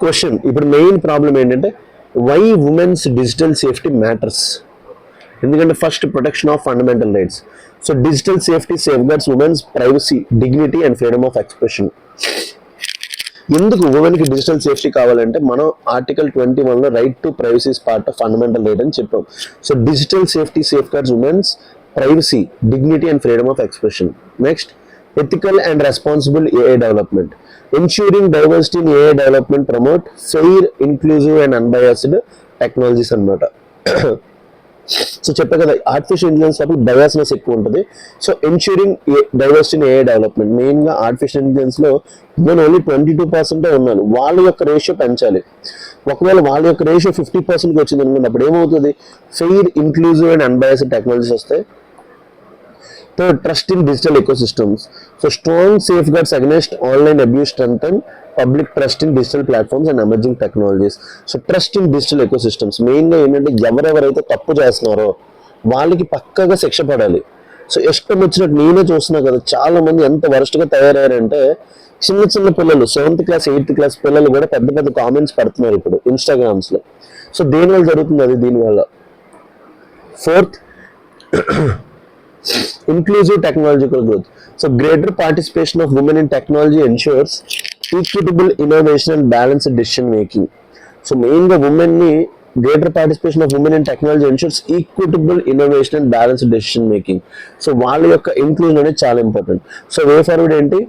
క్వశ్చన్, ఇప్పుడు మెయిన్ ప్రాబ్లం ఏంటంటే why women's digital safety matters. ఎందుకంటే first, protection of fundamental rights. So digital safety safeguards women's privacy, dignity and freedom of expression. ఎందుకు ఉమెన్కి డిజిటల్ సేఫ్టీ కావాలంటే మనం ఆర్టికల్ 21లో right to privacy is part of fundamental right అని చెప్పాం. So digital safety safeguards women's privacy, dignity and freedom of expression. Next, ethical and responsible AI development. Ensuring diversity in AI development promote fair, inclusive and unbiased technologies అన్నమాట. సో చెప్పే కదా, ఆర్టిఫిషియల్ ఇంటెలిజెన్స్ లోపల బయాస్నెస్ ఎక్కువ ఉంటుంది. So ensuring diversity in AI development. మెయిన్గా ఆర్టిఫిషియల్ ఇంటెలిజెన్స్లో నేను ఓన్లీ 22% ఉన్నాను. వాళ్ళ యొక్క రేషియో పెంచాలి. ఒకవేళ వాళ్ళ యొక్క రేషియో 50%కి వచ్చింది అనుకోండి, అప్పుడు ఏమవుతుంది? Fair, inclusive and unbiased technologies వస్తాయి. Third, trust in digital ecosystems. So strong safeguards against online abuse strengthen public trust in digital platforms and emerging technologies. So trust in digital ecosystems మెయిన్గా ఏంటంటే ఎవరెవరైతే తప్పు చేస్తున్నారో వాళ్ళకి పక్కగా శిక్ష పడాలి. సో ఇష్టం వచ్చినట్టు నేనే చూస్తున్నా కదా, చాలా మంది ఎంత వరస్ట్గా తయారయ్యారంటే చిన్న చిన్న పిల్లలు, 7th క్లాస్ 8th క్లాస్ పిల్లలు కూడా పెద్ద పెద్ద కామెంట్స్ పెడుతున్నారు ఇప్పుడు ఇన్స్టాగ్రామ్స్లో. సో దేనివల్ల జరుగుతుంది అది? దీనివల్ల. Fourth, inclusive technological growth. So greater participation of women in technology ensures equitable innovation and balanced decision making. So mainly women ni greater participation of women in technology ensures equitable innovation and balanced decision making. So వాళ్ళ యొక్క inclusion అనేది చాలా ఇంపార్టెంట్. సో వే ఫార్వర్డ్ ఏంటి?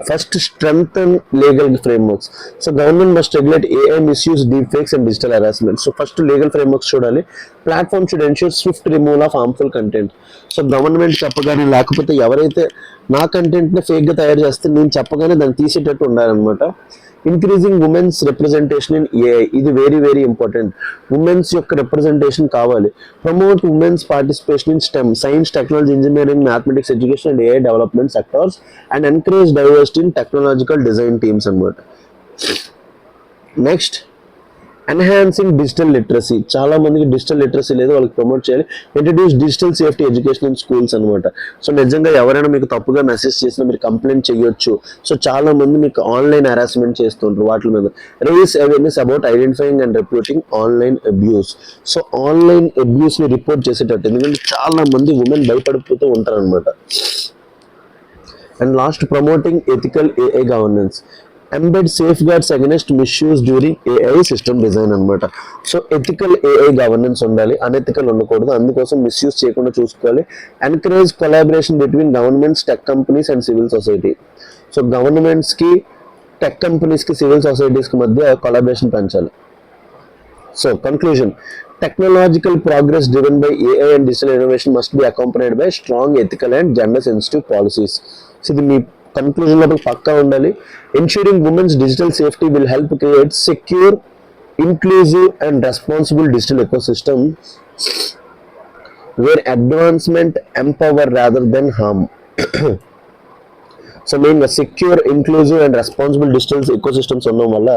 First, strengthen legal frameworks. So government must regulate AI misuse, deepfakes and digital harassment. So first, legal frameworks చూడాలి. Platform should ensure swift removal of harmful content. So government చెప్పగానే, లేకపోతే ఎవరైతే నా కంటెంట్ని ఫేక్గా తయారు చేస్తే నేను చెప్పగానే దాన్ని తీసేటట్టు ఉండాలన్నమాట. Increasing women's representation in AI. ఇది వెరీ వెరీ ఇంపార్టెంట్. ఉమెన్స్ యొక్క రిప్రజెంటేషన్ కావాలి. Promote women's participation in STEM, science, technology, engineering, mathematics, education and AI development sectors and encourage diversity in technological design teams అన్నమాట. Next, enhancing digital literacy. చాలా మందికి డిజిటల్ లిటరసీ లేదు, వాళ్ళకి ప్రమోట్ చేయాలి. Introduce digital safety education in schools అనమాట. సో నిజంగా ఎవరైనా మీకు తప్పుగా మెసేజ్ చేసినా మీరు కంప్లైంట్ చేయొచ్చు. సో చాలా మంది మీకు ఆన్లైన్ హరాస్మెంట్ చేస్తుంటారు వాటి మీద. Raise awareness about identifying and reporting online abuse. So online అబ్యూస్ని రిపోర్ట్ చేసేటట్టు, ఎందుకంటే చాలా మంది ఉమెన్ భయపడిపోతూ ఉంటారు అనమాట. And last, promoting ethical AI governance. Embed safeguards against misuse during AI system design అనమాట. సో ఎథికల్ ఏఐ గవర్నెన్స్ ఉండాలి, అనెథికల్ ఉండకూడదు. అందుకోసం మిస్యూజ్ చేయకుండా చూసుకోవాలి. Encourage collaboration between governments, tech companies and civil society. So గవర్నమెంట్స్కి, టెక్ కంపెనీస్కి, సివిల్ సొసైటీస్కి మధ్య కొలాబరేషన్ పెంచాలి. So conclusion, technological progress driven by AI and digital innovation must be accompanied by strong ethical and gender sensitive policies. So ఇది మీ conclusion లో పక్కా ఉండాలి. Ensuring women's digital safety will help create secure, inclusive and responsible digital ecosystem where advancement empower rather than harm. So మెయిన్గా secure, inclusive and responsible digital ecosystems ఉండడం వల్ల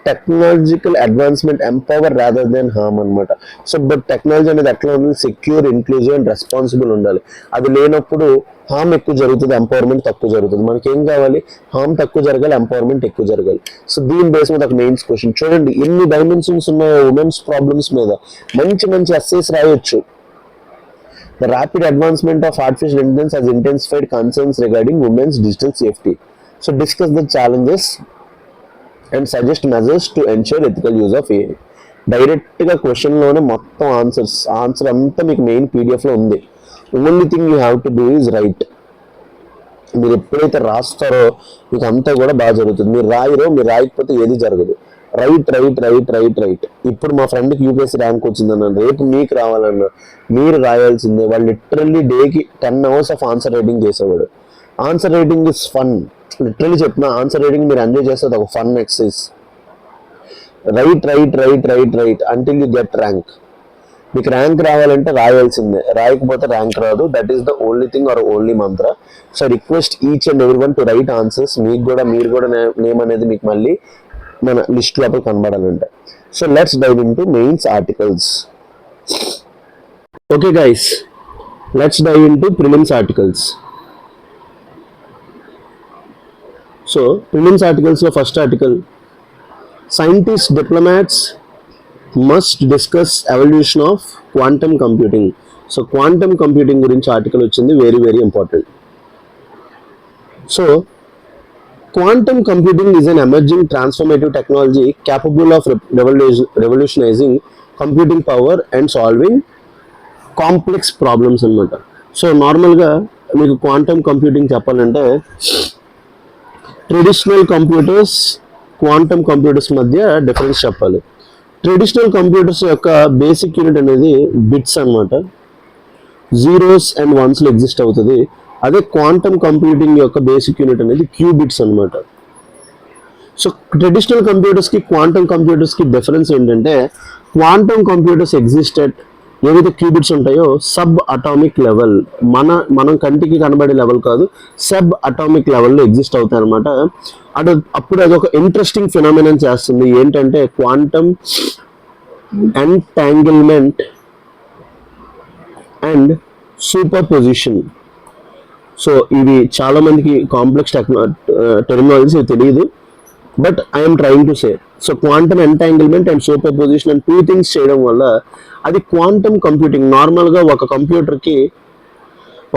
technological advancement empower rather than harm అనమాట. సో బట్ టెక్నాలజీ అనేది ఎట్లా ఉంది, సెక్యూర్, ఇంక్లూజివ్ అండ్ రెస్పాన్సిబుల్ ఉండాలి. అది లేనప్పుడు హార్మ్ ఎక్కువ జరుగుతుంది, ఎంపవర్మెంట్ తక్కువ జరుగుతుంది. మనకి ఏం కావాలి, హార్మ్ తక్కువ జరగాలి, ఎంపవర్మెంట్ ఎక్కువ జరగాలి. సో దీని బేస్ మీద ఒక మెయిన్స్ క్వశ్చన్ చూడండి, ఎన్ని డైమెన్షన్స్ ఉన్న ఉమెన్స్ ప్రాబ్లమ్స్ మీద మంచి మంచి ఎస్సేస్ రాయొచ్చు. The rapid advancement of artificial intelligence has intensified concerns regarding women's digital safety. So discuss the challenges and suggest measures to ensure ethical use of AI. డైరెక్ట్గా క్వశ్చన్లోనే మొత్తం ఆన్సర్ అంతా మీకు మెయిన్ పీడిఎఫ్లో ఉంది. Only thing you have to do is right. మీరు ఎప్పుడైతే రాస్తారో మీకు అంతా కూడా బాగా జరుగుతుంది. మీరు రాయకపోతే ఏది జరగదు. రైట్. ఇప్పుడు మా ఫ్రెండ్కి యూపీఎస్సీ ర్యాంక్ వచ్చిందన్నాను, రేపు మీకు రావాలన్నా మీరు రాయాల్సిందే. వాళ్ళు లిటరల్లీ డేకి 10 hours ఆఫ్ ఆన్సర్ రైటింగ్ చేసేవాడు. Answer writing is fun. Literally చెప్పిన ఆన్సర్ రైటింగ్ మీరు ఎంజాయ్ చేస్తే ఒక fun exercise. Right until you get rank. మీకు ర్యాంక్ రావాలంటే రాయాల్సిందే, రాయకపోతే ర్యాంక్ రాదు. That is the only thing or only mantra. So request each and every one to write answers. మీరు కూడా నేమ్ అనేది మీకు మళ్ళీ మన లిస్ట్ లోపల కనబడాలంటే. So let's dive into mains articles. Okay guys, let's dive into prelims articles. So prelims ఆర్టికల్స్లో first article, scientist diplomats must discuss evolution of quantum computing. So quantum computing గురించి ఆర్టికల్ వచ్చింది, very very important. So quantum computing is an emerging transformative technology capable of revolutionizing computing power and solving complex problems అన్నమాట. సో నార్మల్గా మీకు క్వాంటమ్ కంప్యూటింగ్ చెప్పాలంటే ట్రెడిషనల్ కంప్యూటర్స్, క్వాంటమ్ కంప్యూటర్స్ మధ్య డిఫరెన్స్ చెప్పాలి. ట్రెడిషనల్ కంప్యూటర్స్ యొక్క బేసిక్ యూనిట్ అనేది బిట్స్ అన్నమాట, జీరోస్ అండ్ వన్స్లో ఎగ్జిస్ట్ అవుతుంది. అదే క్వాంటమ్ కంప్యూటింగ్ యొక్క బేసిక్ యూనిట్ అనేది క్యూబిట్స్ అనమాట. సో ట్రెడిషనల్ కంప్యూటర్స్కి క్వాంటమ్ కంప్యూటర్స్కి డిఫరెన్స్ ఏంటంటే, క్వాంటమ్ కంప్యూటర్స్ ఎగ్జిస్టెడ్ ఏవైతే క్యూబిట్స్ ఉంటాయో సబ్ అటామిక్ లెవెల్, మనం కంటికి కనబడే లెవెల్ కాదు, సబ్ అటామిక్ లెవెల్లో ఎగ్జిస్ట్ అవుతాయి అనమాట. అప్పుడు అది ఒక ఇంట్రెస్టింగ్ ఫినామినన్ చేస్తుంది. ఏంటంటే quantum entanglement and super position. So ఇవి చాలా మందికి కాంప్లెక్స్ టెర్మినాలజీస్ తెలియదు, but I'm trying to say. So quantum entanglement and super position and 2 things చేయడం వల్ల అది క్వాంటమ్ కంప్యూటింగ్. నార్మల్గా ఒక కంప్యూటర్కి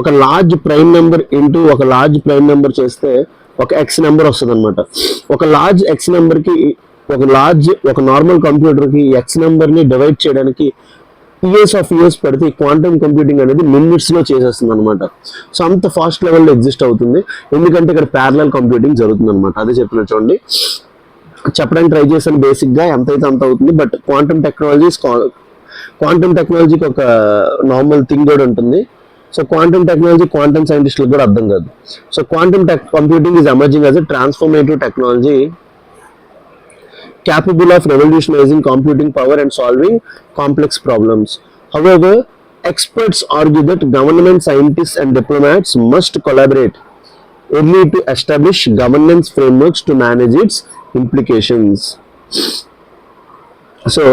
ఒక లార్జ్ ప్రైమ్ నెంబర్ ఇంటూ ఒక లార్జ్ ప్రైమ్ నెంబర్ చేస్తే ఒక ఎక్స్ నెంబర్ వస్తుంది అనమాట. ఒక లార్జ్ ఎక్స్ నెంబర్కి ఒక నార్మల్ కంప్యూటర్కి ఎక్స్ నెంబర్ని డివైడ్ చేయడానికి ఇయర్స్ పడితే క్వాంటమ్ కంప్యూటింగ్ అనేది మినిట్స్లో చేసేస్తుంది అనమాట. సో అంత ఫాస్ట్ లెవెల్లో ఎగ్జిస్ట్ అవుతుంది, ఎందుకంటే ఇక్కడ ప్యారలల్ కంప్యూటింగ్ జరుగుతుంది అనమాట. అదే చెప్పిన చూడండి, చెప్పడానికి ట్రై చేశాను బేసిక్గా, ఎంతైతే అంత అవుతుంది. బట్ క్వాంటమ్ టెక్నాలజీకి ఒక నార్మల్ థింగ్ కూడా ఉంటుంది. సో క్వాంటమ్ టెక్నాలజీ క్వాంటమ్ సైంటిస్టులకు కూడా అర్థం కాదు. So quantum computing is emerging as a transformative technology capable of revolutionizing computing power and solving complex problems. However, experts argue that government scientists and diplomats must collaborate early to establish governance frameworks to manage its implications. So,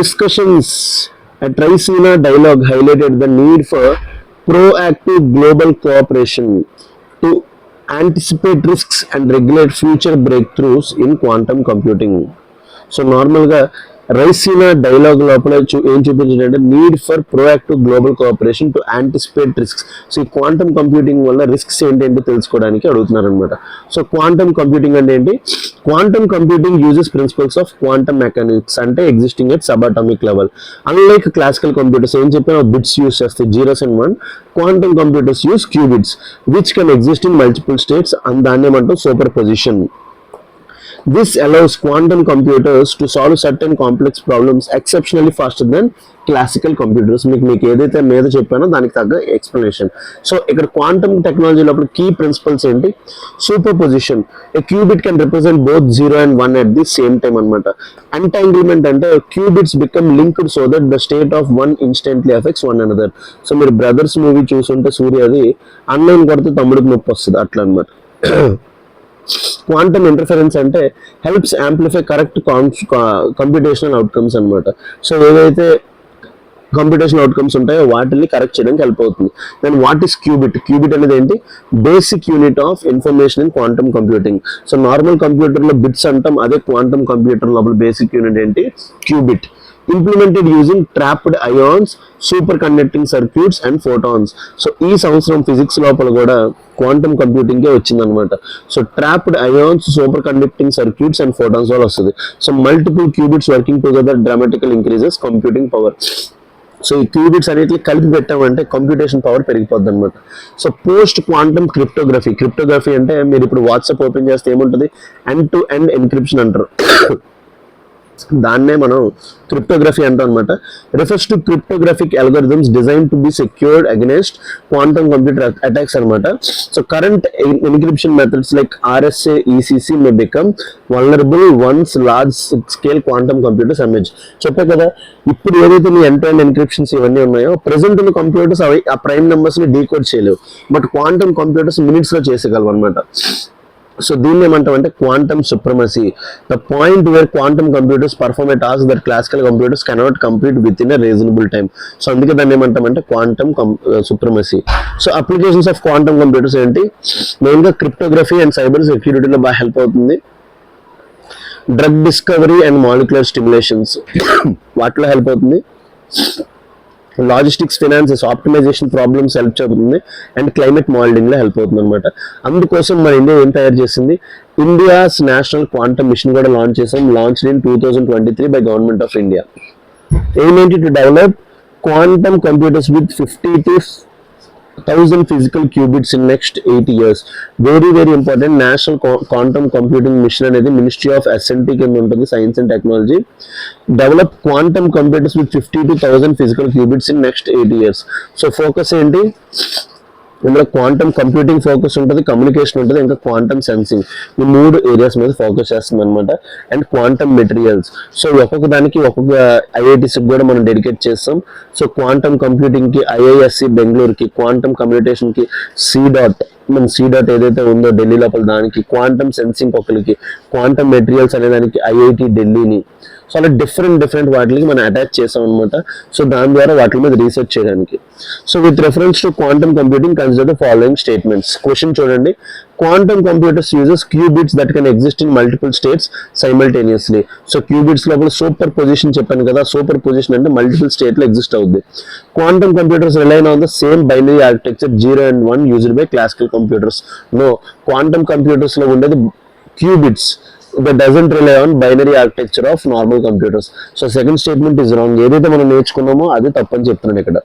discussions at Raisina Dialogue highlighted the need for proactive global cooperation to anticipate risks and regulate future breakthroughs in quantum computing. So నార్మల్గా రైసీనా డైలాగ్ లోపల ఏం చూపించాడంటే need for proactive global cooperation to anticipate risks. So ఈ క్వాంటమ్ కంప్యూటింగ్ వల్ల రిస్క్స్ ఏంటంటే తెలుసుకోవడానికి అడుగుతున్నారు అనమాట. సో క్వాంటమ్ కంప్యూటింగ్ అంటే ఏంటి? Quantum computing uses principles of quantum mechanics అంటే existing at subatomic level. Unlike classical computers ఏం చెప్పినా బిట్స్ యూస్ చేస్తాయి, 0s and 1. Quantum computers use qubits which can exist in multiple states, and దాన్ని ఏమంటాం super position. This allows quantum computers to solve certain complex problems exceptionally faster than classical computers. మీకు ఏదైతే మీద చెప్పానో దానికి తగ్గ ఎక్స్ప్లెనేషన్. సో ఇక్కడ క్వాంటమ్ టెక్నాలజీ లోపల కీ ప్రిన్సిపల్స్ ఏంటి? Superposition. A qubit can represent both 0 and 1 at the same time అనమాట. ఎంటాంగిల్మెంట్ అంటే qubits become linked so that the state of one instantly effects one another. So మీరు బ్రదర్స్ మూవీ చూసుంటే సూర్యది అన్నయ్యని కొడితే తమ్ముడికి నొప్పి వస్తుంది అట్లా అనమాట. క్వాంటమ్ ఇంటర్ఫరెన్స్ అంటే helps amplify correct computational outcomes అనమాట. సో ఏదైతే కంప్యూటేషన్ అవుట్కమ్స్ ఉంటాయో వాటిని కరెక్ట్ చేయడానికి హెల్ప్ అవుతుంది. Then what is qubit? Qubit అనేది ఏంటి? Basic unit of information in quantum computing. So normal కంప్యూటర్లో బిట్స్ అంటాం, అదే క్వాంటమ్ కంప్యూటర్ లోపల బేసిక్ యూనిట్ ఏంటి? Qubit. Implemented using trapped ions, superconducting circuits and photons. So ఈ సంవత్సరం ఫిజిక్స్ లోపల కూడా క్వాంటమ్ కంప్యూటింగే వచ్చిందనమాట. So trapped ions, superconducting circuits and photons వల్ల వస్తుంది. So multiple qubits working together dramatical increases computing power. So ఈ క్యూబిట్స్ అనేటివి కలిపి పెట్టామంటే కంప్యూటేషన్ పవర్ పెరిగిపోద్ది అనమాట. So post quantum cryptography. Cryptography అంటే మీరు ఇప్పుడు వాట్సాప్ ఓపెన్ చేస్తే ఏముంటుంది? ఎండ్ టు ఎండ్ ఎన్క్రిప్షన్ అంటారు. దాన్నే మనం క్రిప్టోగ్రఫీ అంటాం అనమాట. Refers to cryptographic algorithms designed to be secured against quantum computer attacks అనమాట. So current encryption methods like RSA, ECC may become vulnerable once large scale quantum computers emerge. చెప్పే కదా, ఇప్పుడు ఏదైతే మీ ఎండ్ టు ఎండ్ ఎన్క్రిప్షన్స్ ఇవన్నీ ఉన్నాయో ప్రెసెంట్ ఉన్న కంప్యూటర్స్ అవి ఆ ప్రైమ్ నెంబర్స్ ని డీకోడ్ చేయలేవు, బట్ క్వాంటమ్ కంప్యూటర్స్ మినిట్స్ లో చేసేయగలవు అనమాట. సో దీన్ని ఏమంటామంటే quantum supremacy. The point where quantum computers perform a task that classical computers cannot complete with in a reasonable time. So అందుకే దాన్ని ఏమంటామంటే quantum supremacy. So applications of quantum computers ఏంటి? మెయిన్గా క్రిప్టోగ్రఫీ అండ్ సైబర్ సెక్యూరిటీలో బాగా హెల్ప్ అవుతుంది. Drug discovery and molecular stimulations వాటిలో హెల్ప్ అవుతుంది. Logistics, finances, optimisation problems help చేస్తుంది. అండ్ క్లైమేట్ మోడలింగ్ లో హెల్ప్ అవుతుంది అనమాట. అందుకోసం మన ఇండియా ఏం తయారు చేసింది? ఇండియాస్ నేషనల్ క్వాంటమ్ మిషన్ కూడా లాంచ్ చేసాం. Launch in 2023 by government of India. Aim to develop quantum computers with 50 to 1000 physical qubits in next 8 years. Very important. National Quantum Computing Mission అనేది మినిస్ట్రీ ఆఫ్ SNT కింద ఉంటుంది, science and technology. Develop quantum computers with 50 to 1000 physical qubits in next 8 years. So focus ఏంటి? ఇందులో క్వాంటమ్ కంప్యూటింగ్ ఫోకస్ ఉంటుంది, కమ్యూనికేషన్ ఉంటుంది, ఇంకా క్వాంటమ్ సెన్సింగ్. ఈ 3 ఏరియాస్ మీద ఫోకస్ చేస్తుంది అనమాట. And quantum materials. సో ఒక్కొక్క దానికి ఒక్కొక్క IITs కూడా మనం డెడికేట్ చేస్తాం. సో క్వాంటమ్ కంప్యూటింగ్ కి IISc బెంగళూరుకి, క్వాంటమ్ కమ్యూనికేషన్ కి CDOT, మన CDOT ఏదైతే ఉందో ఢిల్లీ లోపల దానికి, క్వాంటమ్ సెన్సింగ్ ఒకరికి, క్వాంటమ్ మెటీరియల్స్ అనే దానికి IIT ఢిల్లీని. సో అలా డిఫరెంట్ వాటికి మనం అటాచ్ చేసాం అనమాట. సో దాని ద్వారా వాటి మీద రీసెర్చ్ చేయడానికి. So with reference to quantum computing consider the following statements. Question చూడండి. Quantum computers uses qubits that can exist in multiple states simultaneously. So qubits లోపల సూపర్ పొజిషన్ చెప్పాను కదా, సూపర్ పొజిషన్ అంటే మల్టిపుల్ స్టేట్ లో ఎగ్జిస్ట్ అవుతుంది. Quantum computers rely on the same binary architecture 0 and 1 used by classical computers. నో, క్వాంటమ్ కంప్యూటర్స్ లో ఉండేది qubits that doesn't rely on binary architecture of normal computers. So second statement is wrong. ఏదైతే మనం నేర్చుకున్నామో అది తప్పని చెప్తున్నాను ఇక్కడ.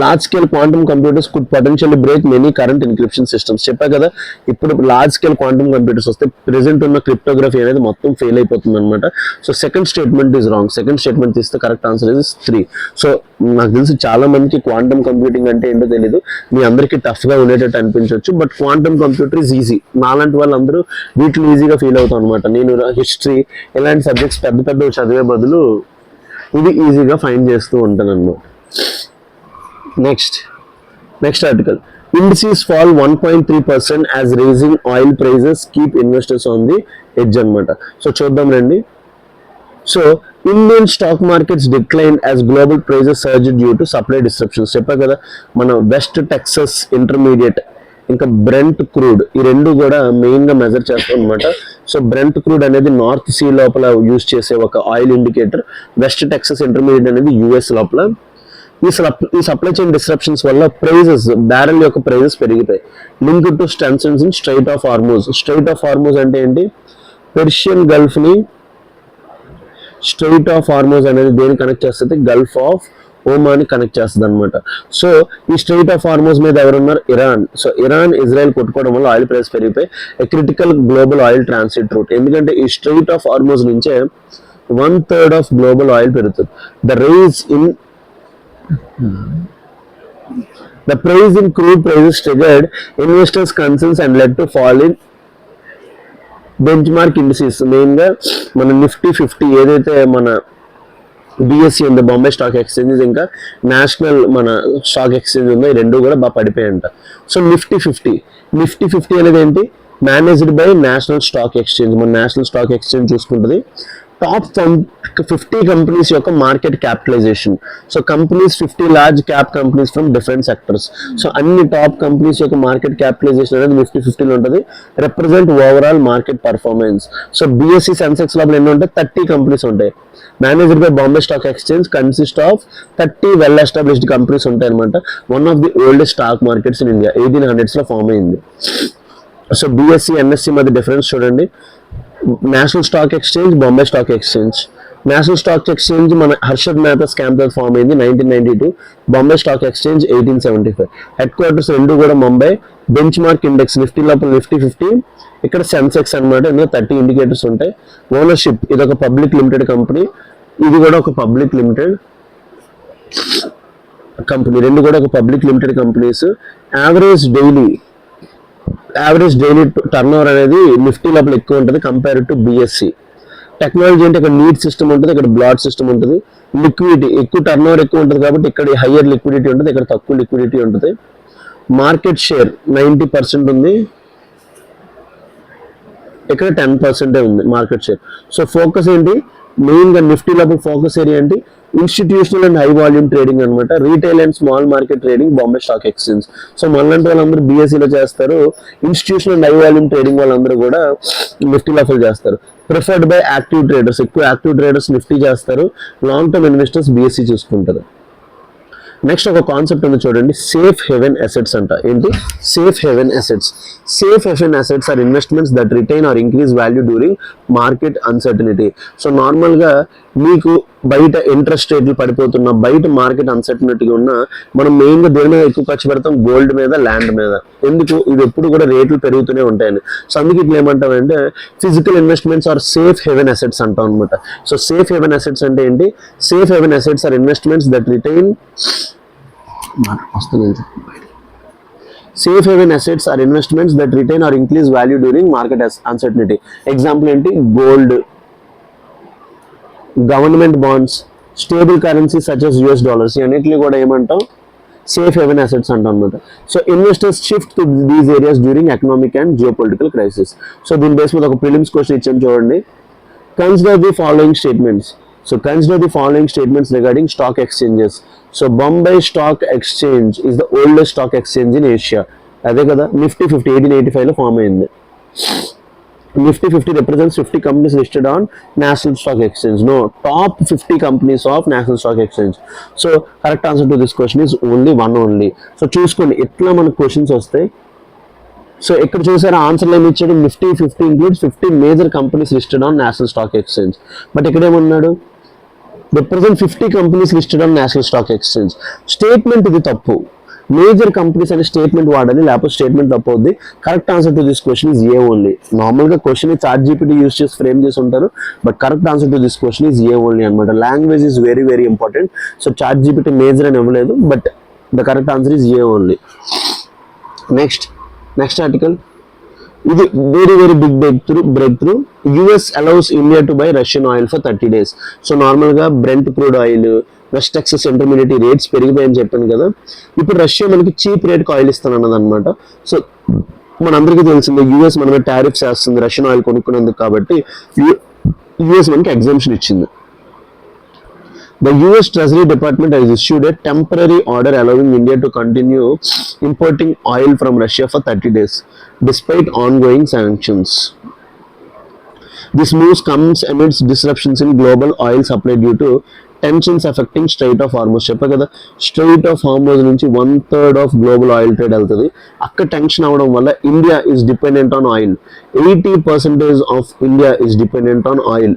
Large scale quantum computers could potentially break many current encryption systems. చెప్పా కదా, ఇప్పుడు లార్జ్ స్కేల్ క్వాంటమ్ కంప్యూటర్స్ వస్తే ప్రెసెంట్ ఉన్న క్రిప్టోగ్రఫీ అనేది మొత్తం ఫెయిల్ అయిపోతుంది అనమాట. So second statement is wrong. Second statement తీస్తే కరెక్ట్ ఆన్సర్ ఇస్ 3. సో నాకు తెలిసి చాలా మందికి క్వాంటమ్ కంప్యూటింగ్ అంటే ఏంటో తెలియదు, మీ అందరికీ టఫ్ గా ఉండేటట్టు అనిపించవచ్చు, but quantum computer is easy. నాలాంటి వాళ్ళందరూ వీటిని ఈజీగా ఫీల్ అవుతాం అనమాట. నేను హిస్టరీ ఇలాంటి సబ్జెక్ట్స్ పెద్ద చదివే బదులు ఇది ఈజీగా ఫైండ్ చేస్తూ ఉంటాను అన్నమాట. Next article. Indices fall 1.3% as raising oil prices keep investors on the edge అన్నమాట. సో చూద్దాం రండి. So Indian stock markets decline as global prices surged due to supply disruptions. చెప్పా కదా, మన వెస్ట్ టెక్సస్ ఇంటర్మీడియట్ ఇంకా బ్రెంట్ క్రూడ్ ఈ రెండు కూడా మెయిన్ గా మెజర్ చేస్తాం అనమాట. సో బ్రెంట్ క్రూడ్ అనేది నార్త్ సీ లోపల యూజ్ చేసే ఒక oil indicator. West Texas intermediate అనేది US లోపల. ఈ సప్లై చైన్ డిస్రప్షన్స్ వల్ల ప్రైజెస్, బ్యారెల్ యొక్క ప్రైజెస్ పెరిగిపోయి. Link to tensions in straight of Hormuz. Straight of Hormuz అంటే ఏంటి? పెర్షియన్ గల్ఫ్ ని స్ట్రైట్ ఆఫ్ హార్మూజ్ అనేది దేని కనెక్ట్ చేస్తుంది? గల్ఫ్ ఆఫ్ ఓమాన్ కనెక్ట్ చేస్తుంది అనమాట. సో ఈ స్ట్రైట్ ఆఫ్ హార్మోజ్ మీద ఎవరున్నారు? ఇరాన్. సో ఇరాన్ ఇజ్రాయెల్ కొట్టుకోవడం వల్ల ఆయిల్ ప్రైస్ పెరిగిపోయి critical global oil transit route. ఎందుకంటే ఈ స్ట్రైట్ ఆఫ్ హార్మోజ్ నుంచే 1/3 ఆఫ్ గ్లోబల్ ఆయిల్ పెరుగుతుంది. The price in crude prices triggered investors' concerns and led to fall in benchmark indices. మెయిన్గా మన నిఫ్టీ 50 ఏదైతే మన బిఎస్సి ఉందో, బాంబే స్టాక్ ఎక్స్చేంజెస్, ఇంకా నేషనల్ మన స్టాక్ ఎక్స్చేంజ్ ఉందో, ఈ రెండు కూడా బాగా పడిపోయాయంట. సో నిఫ్టీ 50 అనేది ఏంటి? Managed by national stock exchange. మన నేషనల్ స్టాక్ ఎక్స్చేంజ్ చూసుకుంటుంది టాప్ 50 కంపెనీస్ యొక్క market capitalisation. So companies 50 large cap companies from different sectors. So అన్ని టాప్ కంపెనీస్ యొక్క మార్కెట్ క్యాపిటలైజేషన్ అనేది నిఫ్టీ 50లో ఉంటుంది. Represent overall market performance. So BSE Sensex లోపల ఎన్ని ఉంటాయి? 30 కంపెనీస్ ఉంటాయి. Managed by Bombay stock exchange consist of 30 well established companies ఉంటాయి అనమాట. One of the oldest stock markets in India. 1800s లో ఫామ్ అయింది. సో బిఎస్సి ఎన్ఎస్సి మధ్య డిఫరెన్స్ చూడండి. National stock exchange, Bombay stock exchange. National stock exchange మన హర్షద్ మెహతా స్కామ్ తో ఫామ్ అయింది 1992. Bombay stock exchange 1875. Head quarters రెండు కూడా Mumbai. Bench mark index Nifty లోపల నిఫ్టీ 50, ఇక్కడ సెన్సెక్స్ అనమాట. ఇందులో 30 ఇండికేటర్స్ ఉంటాయి. ఓనర్షిప్, ఇది ఒక పబ్లిక్ లిమిటెడ్ కంపెనీ, ఇది కూడా ఒక పబ్లిక్ లిమిటెడ్ కంపెనీ, రెండు కూడా ఒక public limited companies. Average daily turn over అనేది నిఫ్టీ లోపల ఎక్కువ ఉంటుంది కంపేర్ టు బిఎస్సి. టెక్నాలజీ అంటే ఇక్కడ నీట్ సిస్టమ్ ఉంటుంది, ఇక్కడ బ్లాట్ సిస్టమ్ ఉంటుంది. లిక్విడిటీ ఎక్కువ, టర్న్ ఓవర్ ఎక్కువ ఉంటుంది కాబట్టి ఇక్కడ హయ్యర్ లిక్విడిటీ ఉంటుంది, ఇక్కడ తక్కువ లిక్విడిటీ ఉంటుంది. మార్కెట్ షేర్ 90% ఉంది, ఇక్కడ 10% ఉంది మార్కెట్ షేర్. సో ఫోకస్ ఏంటి? మెయిన్గా నిఫ్టీ లోపల ఫోకస్ ఏరియా ఏంటి? Institutional and high volume trading అనమాట. Retail and small market trading Bombay stock exchange. So మనలాంటి వాళ్ళందరూ బిఎస్సిలో చేస్తారు. Institutional and high volume trading వాళ్ళందరూ కూడా నిఫ్టీ లోపల చేస్తారు. ప్రిఫర్డ్ బై యాక్టివ్ ట్రేడర్స్, ఎక్కువ యాక్టివ్ ట్రేడర్స్ నిఫ్టీ చేస్తారు. లాంగ్ టర్మ్ ఇన్వెస్టర్స్ బిఎస్సి చూసుకుంటారు. నెక్స్ట్ ఒక కాన్సెప్ట్ ఉంది చూడండి, సేఫ్ హెవెన్ అసెట్స్ అంట. ఏంటి? Safe haven assets. Safe haven assets are investments that retain are increase value during market uncertainty. So నార్మల్గా మీకు బయట ఇంట్రెస్ట్ రేట్లు పడిపోతున్నా, బయట మార్కెట్ అన్సర్టనిటీగా ఉన్నా, మనం మెయిన్గా దేని మీద ఎక్కువ ఖర్చు పెడతాం? గోల్డ్ మీద, ల్యాండ్ మీద. ఎందుకు? ఇవి ఎప్పుడు కూడా రేట్లు పెరుగుతూనే ఉంటాయని. సో అందుకే ఇట్లా ఏమంటామంటే physical investments are safe haven assets అంటాం అనమాట. సో సేఫ్ హెవెన్ అసెట్స్ అంటే ఏంటి? Safe haven assets are investments that retain Safe haven assets are investments that retain or increase value during market uncertainty. Example ఏంటి? Gold, government bonds, stable currency such as US dollars. అన్నిటిని కూడా ఏమంటాం? సేఫ్ హెవెన్ అసెట్స్ అంటాం అనమాట. So investors shift to these areas during economic and geopolitical crisis. So దీని బేస్ మీద ఒక ప్రిలిమ్స్ క్వశ్చన్ ఇచ్చాను చూడండి. Consider the following statements. So consider the following statements regarding stock exchanges. So Bombay Stock Exchange is the oldest stock exchange in Asia. అదే కదా నిఫ్టీ 50 1885లో ఫామ్ అయింది. Nifty 50 represents 50 companies listed on National Stock Exchange. No, top 50 companies of National Stock Exchange. So correct answer to this question is only one only. So చూసుకోండి ఎట్లా మనకు క్వశ్చన్స్ వస్తాయి. సో ఇక్కడ చూసారా ఆన్సర్లో ఏమి ఇచ్చాడు? Nifty 50 includes 50 major companies listed on National Stock Exchange. But ఇక్కడ ఏమన్నాడు? represent 50 companies listed on National Stock Exchange. Statement ఇది తప్పు. మేజర్ కంపెనీస్ అనే స్టేట్మెంట్ వాడాలి, లేకపోతే స్టేట్మెంట్ తప్పు అవుద్ది. Correct answer to this question is A only. నార్మల్గా క్వశ్చన్ చాట్ జీపీటీ యూస్ చేసి ఫ్రేమ్ చేసి ఉంటారు, but correct answer to this question is A only అనమాట. Language is very very important. So ChatGPT major అని ఇవ్వలేదు, but the correct answer is A only. Next article, ఇది very very big breakthrough. US allows India to buy Russian oil for 30 days. So నార్మల్గా Brent crude oil, West Texas Intermediate rates పెరిగిపోయాయని చెప్పాను కదా. ఇప్పుడు రష్యా మనకి చీప్ రేట్కి ఆయిల్ ఇస్తానన్నది అనమాట. సో మనందరికీ తెలిసిందే యూఎస్ మన మీద టారిఫ్స్ వేస్తుంది రష్యన్ ఆయిల్ కొనుక్కునేందుకు, కాబట్టి యూఎస్ మనకి ఎగ్జామ్షన్ ఇచ్చింది. The US Treasury Department has issued a temporary order allowing India to continue importing oil from Russia for 30 days, despite ongoing sanctions. This move comes amidst disruptions in global oil supply due to tensions affecting Strait of Hormuz. చెప్పా కదా, Strait of Hormuz నుంచి 1/3 ఆఫ్ గ్లోబల్ ఆయిల్ ట్రేడ్ వెళ్తుంది. అక్కడ టెన్షన్ అవడం వల్ల India is dependent on oil. 80% of India is dependent on oil.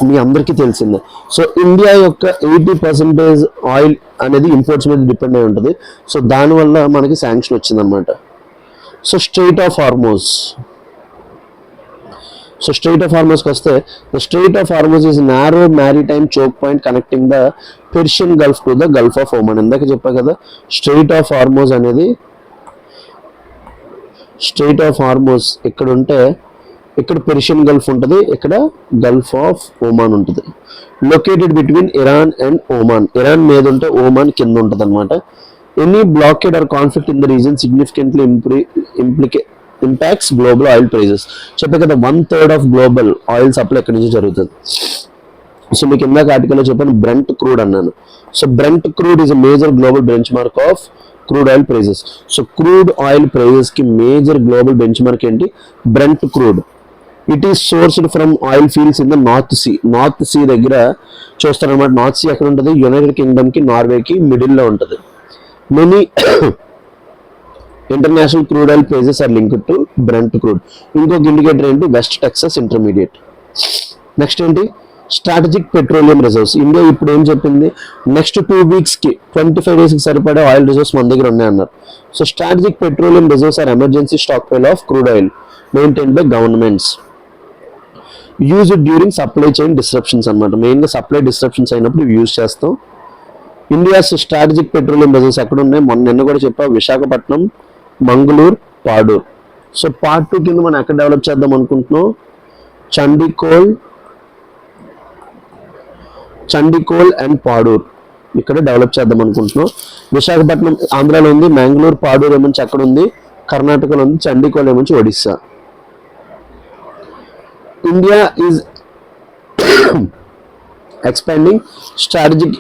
మీ అందరికీ తెలిసిందే. సో ఇండియా యొక్క 80% ఆయిల్ అనేది ఇంపోర్ట్స్ మీద డిపెండ్ అయి ఉంటుంది. సో దానివల్ల మనకి శాంక్షన్ వచ్చిందనమాట. So strait of Hormuz. So strait of హార్మోజ్కి వస్తే, the strait of Hormuz is narrow maritime choke point connecting the Persian Gulf to the Gulf of Oman. ఇందాక చెప్పా కదా, స్ట్రెయిట్ ఆఫ్ హార్మోజ్ అనేది, స్ట్రెయిట్ ఆఫ్ హార్మోజ్ ఇక్కడ ఉంటే ఇక్కడ పెర్షియన్ గల్ఫ్ ఉంటుంది, ఇక్కడ గల్ఫ్ ఆఫ్ ఒమాన్ ఉంటుంది. Located between Iran and Oman. Iran మీద ఉంటే ఒమాన్ కింద ఉంటుంది అనమాట. Any blockade or conflict in the reason significantly impacts global oil prices. చెప్పే కదా 1/3 ఆఫ్ గ్లోబల్ ఆయిల్ సప్లై ఎక్కడి నుంచి జరుగుతుంది. సో మీకు ఇందాక ఆర్టికల్లో చెప్పాను బ్రెంట్ క్రూడ్ అన్నాను. So Brent crude is a major global benchmark of crude oil prices. So crude oil prices కి మేజర్ గ్లోబల్ బెంచ్ మార్క్ ఏంటి? Brent crude. It is sourced from oil fields in the North Sea. North Sea దగ్గర చూస్తారనమాట. నార్త్ సీ ఎక్కడ ఉంటుంది? యునైటెడ్ కింగ్డమ్ కి, నార్వేకి మిడిల్లో ఉంటుంది. Many international crude oil prices are linked to Brent crude. ఇంకొక ఇండికేటర్ ఏంటి? West Texas Intermediate. నెక్స్ట్ ఏంటి? Strategic petroleum reserves. ఇండియా ఇప్పుడు ఏం చెప్పింది? నెక్స్ట్ 2 weeks కి 25 days కి సరిపడే ఆయిల్ రిజర్వ్స్ మన దగ్గర ఉన్నాయన్నారు. So strategic petroleum reserves are emergency stockpile of crude oil maintained by governments use during supply chain disruptions అనమాట. మెయిన్గా సప్లై డిస్ట్రప్షన్స్ అయినప్పుడు యూజ్ చేస్తాం. ఇండియాస్ స్ట్రాటజిక్ పెట్రోలియం రిజర్వ్స్ ఎక్కడ ఉన్నాయి? నిన్న కూడా చెప్పా, విశాఖపట్నం, మంగళూరు, పాడూర్. సో పార్ట్ 2 కింద మనం ఎక్కడ డెవలప్ చేద్దాం అనుకుంటున్నాం? చండీకోల్ అండ్ పాడూర్ ఇక్కడ డెవలప్ చేద్దాం అనుకుంటున్నాం. విశాఖపట్నం ఆంధ్రాలో ఉంది, మంగళూరు, పాడూర్ ఏమంచి అక్కడ ఉంది, కర్ణాటకలో ఉంది, చండీకోల్ ఏమంచి Odisha. India is expanding strategic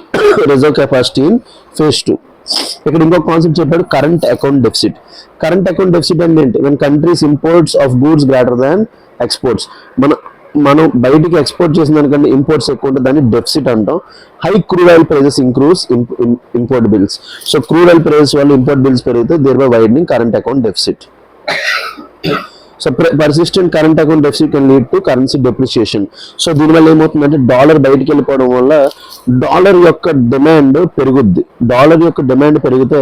reserve capacity in phase 2. ఇక్కడ ఇంకొక కాన్సెప్ట్ చెప్పాడు, current account deficit. Current account deficit అంటే ఏంటి? When countries imports of goods greater than exports. మనం బయటికి ఎక్స్పోర్ట్ చేసిన దానికంటే ఇంపోర్ట్స్ ఎక్కువ ఉంటుంది, దాన్ని డెఫిసిట్ అంటాం. High crude oil prices increase import bills. So crude oil prices వల్ల ఇంపోర్ట్ బిల్స్ పెరిగితే thereby widening current account deficit. So persistent current account deficit can lead to currency depreciation. So దీనివల్ల ఏమవుతుందంటే డాలర్ బయటికి వెళ్ళిపోవడం వల్ల డాలర్ యొక్క డిమాండ్ పెరుగుద్ది. డాలర్ యొక్క డిమాండ్ పెరిగితే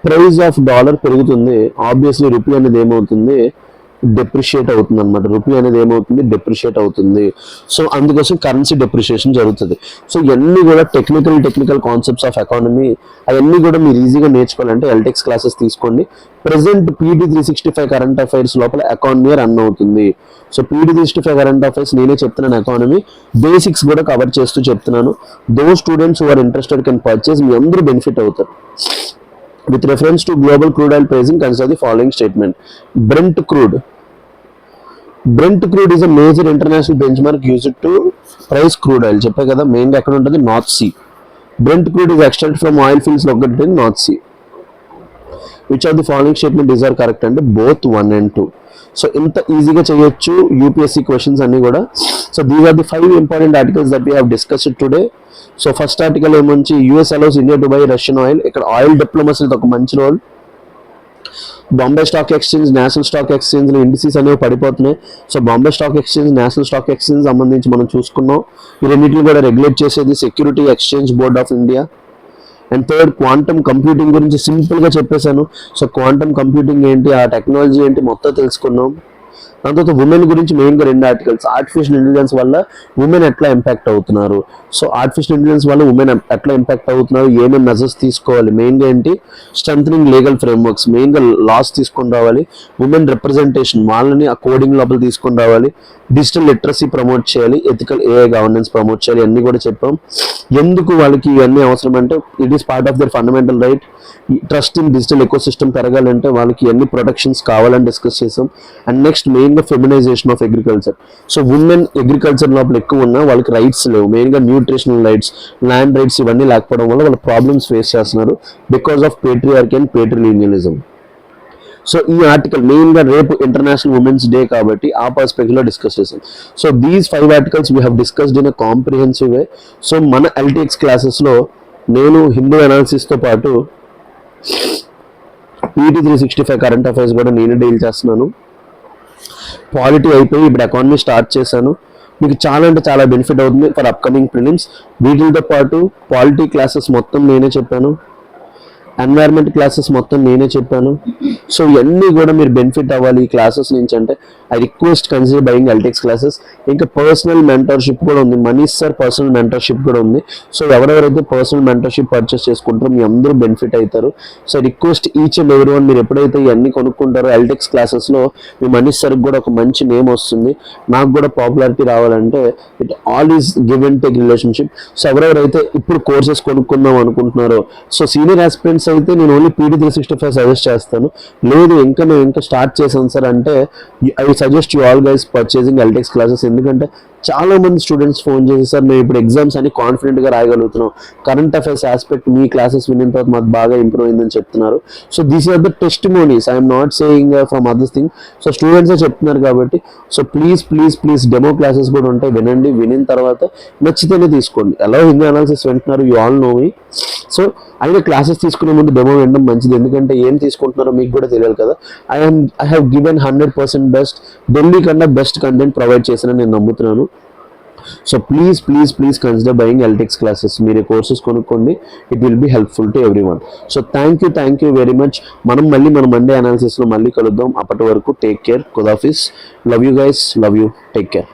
ప్రైస్ ఆఫ్ డాలర్ పెరుగుతుంది. ఆబ్వియస్లీ రూపీ అనేది ఏమవుతుంది? డెప్రిషియేట్ అవుతుంది అనమాట. రూపీ అనేది ఏమవుతుంది? డెప్రిషియేట్ అవుతుంది. సో అందుకోసం కరెన్సీ డెప్రిషియేషన్ జరుగుతుంది. సో ఇవన్నీ కూడా టెక్నికల్ కాన్సెప్ట్స్ ఆఫ్ ఎకానమీ. అవన్నీ కూడా మీరు ఈజీగా నేర్చుకోవాలంటే ఎల్టెక్స్ క్లాసెస్ తీసుకోండి. ప్రెసెంట్ PD 365 కరెంట్ అఫైర్స్ లోపల ఎకానమీ రన్ అవుతుంది. సో PD 365 కరెంట్ అఫైర్స్ నేనే చెప్తున్నాను, ఎకానమీ బేసిక్స్ కూడా కవర్ చేస్తూ చెప్తున్నాను. Those students who are interested can purchase. మీ అందరూ బెనిఫిట్ అవుతారు. With reference to global crude oil pricing, consider the following statement. Brent crude is a major international benchmark used to price crude oil. చెప్పే కదా, మెయిన్గా ఎక్కడ ఉంటుంది? North Sea. Brent crude is extracted from oil fields located in North Sea. Which of the following statement is correct? అంటే both 1 and 2. సో ఇంత ఈజీగా చేయొచ్చు యూపీఎస్సీ క్వశ్చన్స్ అన్ని కూడా. So these are the 5 important articles that we have discussed today. So first article ఏమంచి US allows India to buy Russian oil. ఇక్కడ ఆయిల్ డిప్లొమసీతో ఒక మంచి role. Bombay stock exchange, national stock exchange లో ఇండిసీస్ అనేవి పడిపోతున్నాయి. So Bombay stock exchange, national stock exchange సంబంధించి మనం చూసుకున్నాం. ఈ రెండింటిని కూడా రెగ్యులేట్ చేసేది security exchange board of India. And third, quantum computing గురించి సింపుల్గా చెప్పేశాను. సో క్వాంటమ్ కంప్యూటింగ్ ఏంటి, ఆ టెక్నాలజీ ఏంటి మొత్తం తెలుసుకున్నాం. దాని తర్వాత ఉమెన్ గురించి మెయిన్గా 2 ఆర్టికల్స్. ఆర్టిఫిషియల్ ఇంటెలిజెన్స్ వల్ల ఉమెన్ ఎట్లా ఇంపాక్ట్ అవుతున్నారు, సో ఆర్టిఫిషియల్ ఇంటెలిజెన్స్ వల్ల ఉమెన్ ఎట్లా ఇంపాక్ట్ అవుతున్నారు, ఏమేమి మెజర్స్ తీసుకోవాలి, మెయిన్గా ఏంటి స్ట్రెంథనింగ్ లీగల్ ఫ్రేమ్వర్క్స్, మెయిన్గా లాస్ తీసుకొని రావాలి. ఉమెన్ రిప్రజెంటేషన్, వాళ్ళని ఆ కోడింగ్ లోపల తీసుకొని రావాలి. డిజిటల్ లిటరసీ ప్రమోట్ చేయాలి, ఎథికల్ AI గవర్నెన్స్ ప్రమోట్ చేయాలి, అన్నీ కూడా చెప్పాం. ఎందుకు వాళ్ళకి ఇవన్నీ అవసరం అంటే it is part of their fundamental right. Trust in digital eco system పెరగాలంటే వాళ్ళకి ఎన్ని ప్రొటెక్షన్స్ కావాలని డిస్కస్ చేసాం. అండ్ నెక్స్ట్ మెయిన్గా feminisation of agriculture. So women agriculture లోపల ఎక్కువ ఉన్నా వాళ్ళకి రైట్స్ లేవు, మెయిన్గా న్యూట్రిషనల్ రైట్స్, ల్యాండ్ రైట్స్ ఇవన్నీ లేకపోవడం వల్ల వాళ్ళు ప్రాబ్లమ్స్ ఫేస్ చేస్తున్నారు because of patriarchy and patrilinealism. So ఈ ఆర్టికల్ మెయిన్గా రేపు ఇంటర్నేషనల్ ఉమెన్స్ డే కాబట్టి ఆ పర్స్పెక్టివ్లో డిస్కస్ చేసాం. So these 5 articles we have discussed in a comprehensive way. So మన LTX క్లాసెస్లో నేను హిందూ అనాలిసిస్తో పాటు PD 365 కరెంట్ అఫైర్స్ కూడా నేనే డీల్ చేస్తున్నాను. పాలిటీ అయిపోయి ఇప్పుడు ఎకానమీ స్టార్ట్ చేశాను. మీకు చాలా అంటే చాలా బెనిఫిట్ అవుతుంది ఫర్ అప్కమింగ్ ప్రిలిమ్స్. వీటితో పాటు పాలిటీ క్లాసెస్ మొత్తం నేనే చెప్పాను, ఎన్వైర్న్మెంట్ క్లాసెస్ మొత్తం నేనే చెప్పాను. సో ఇవన్నీ కూడా మీరు బెనిఫిట్ అవ్వాలి ఈ క్లాసెస్ నుంచి అంటే I request consider buying LTX classes. ఇంకా పర్సనల్ మెంటర్షిప్ కూడా ఉంది, మనీష్ సార్ పర్సనల్ మెంటర్షిప్ కూడా ఉంది. సో ఎవరెవరైతే పర్సనల్ మెంటర్షిప్ పర్చేస్ చేసుకుంటారో మీ అందరూ బెనిఫిట్ అవుతారు. So request each and every one, మీరు ఎప్పుడైతే ఇవన్నీ కొనుక్కుంటారో ఎల్టెక్స్ క్లాసెస్లో మీ మనీష్ సార్కి కూడా ఒక మంచి నేమ్ వస్తుంది, నాకు కూడా పాపులారిటీ రావాలంటే it all is give and take relationship. So ఎవరెవరైతే ఇప్పుడు కోర్సెస్ కొనుక్కుందాం అనుకుంటున్నారో, సో సీనియర్ ఆస్పిరెంట్స్ అయితే నేను ఓన్లీ PD365 సజెస్ట్ చేస్తాను. లేదు ఇంకా మేము ఇంకా స్టార్ట్ చేసాను సార్ అంటే I suggest you all guys purchasing ఎల్టెక్స్ classes. ఎందుకంటే చాలా మంది స్టూడెంట్స్ ఫోన్ చేసి సార్ మేము ఇప్పుడు ఎగ్జామ్స్ అని కాన్ఫిడెంట్గా రాయగలుగుతున్నాం, కరెంట్ అఫైర్స్ ఆస్పెక్ట్ మీ క్లాసెస్ వినిన తర్వాత మాకు బాగా ఇంప్రూవ్ అయిందని చెప్తున్నారు. So these are the testimonies, I'm not saying from others thing. So స్టూడెంట్సే చెప్తున్నారు కాబట్టి సో ప్లీజ్ డెమో క్లాసెస్ కూడా ఉంటాయి, వినండి. వినిన తర్వాత నచ్చితేనే తీసుకోండి. ఎలా హిందీ అనాలిసిస్ వింటున్నారు, you all know me. So అయినా క్లాసెస్ తీసుకునే ముందు డెమో వినడం మంచిది, ఎందుకంటే ఏం తీసుకుంటున్నారో మీకు కూడా తెలియాలి కదా. I have given 100% best, Delhi కన్నా బెస్ట్ కంటెంట్ ప్రొవైడ్ చేశానని నేను నమ్ముతున్నాను. So please consider buying LTX classes. మీరు కోర్సెస్ కొనుక్కోండి, it will be helpful to everyone. So thank you very much. మనం మళ్ళీ మన మండే అనాలిసిస్లో మళ్ళీ కలుద్దాం. అప్పటి వరకు టేక్ కేర్, ఖుదాఫిజ్, love you guys, love you, take care.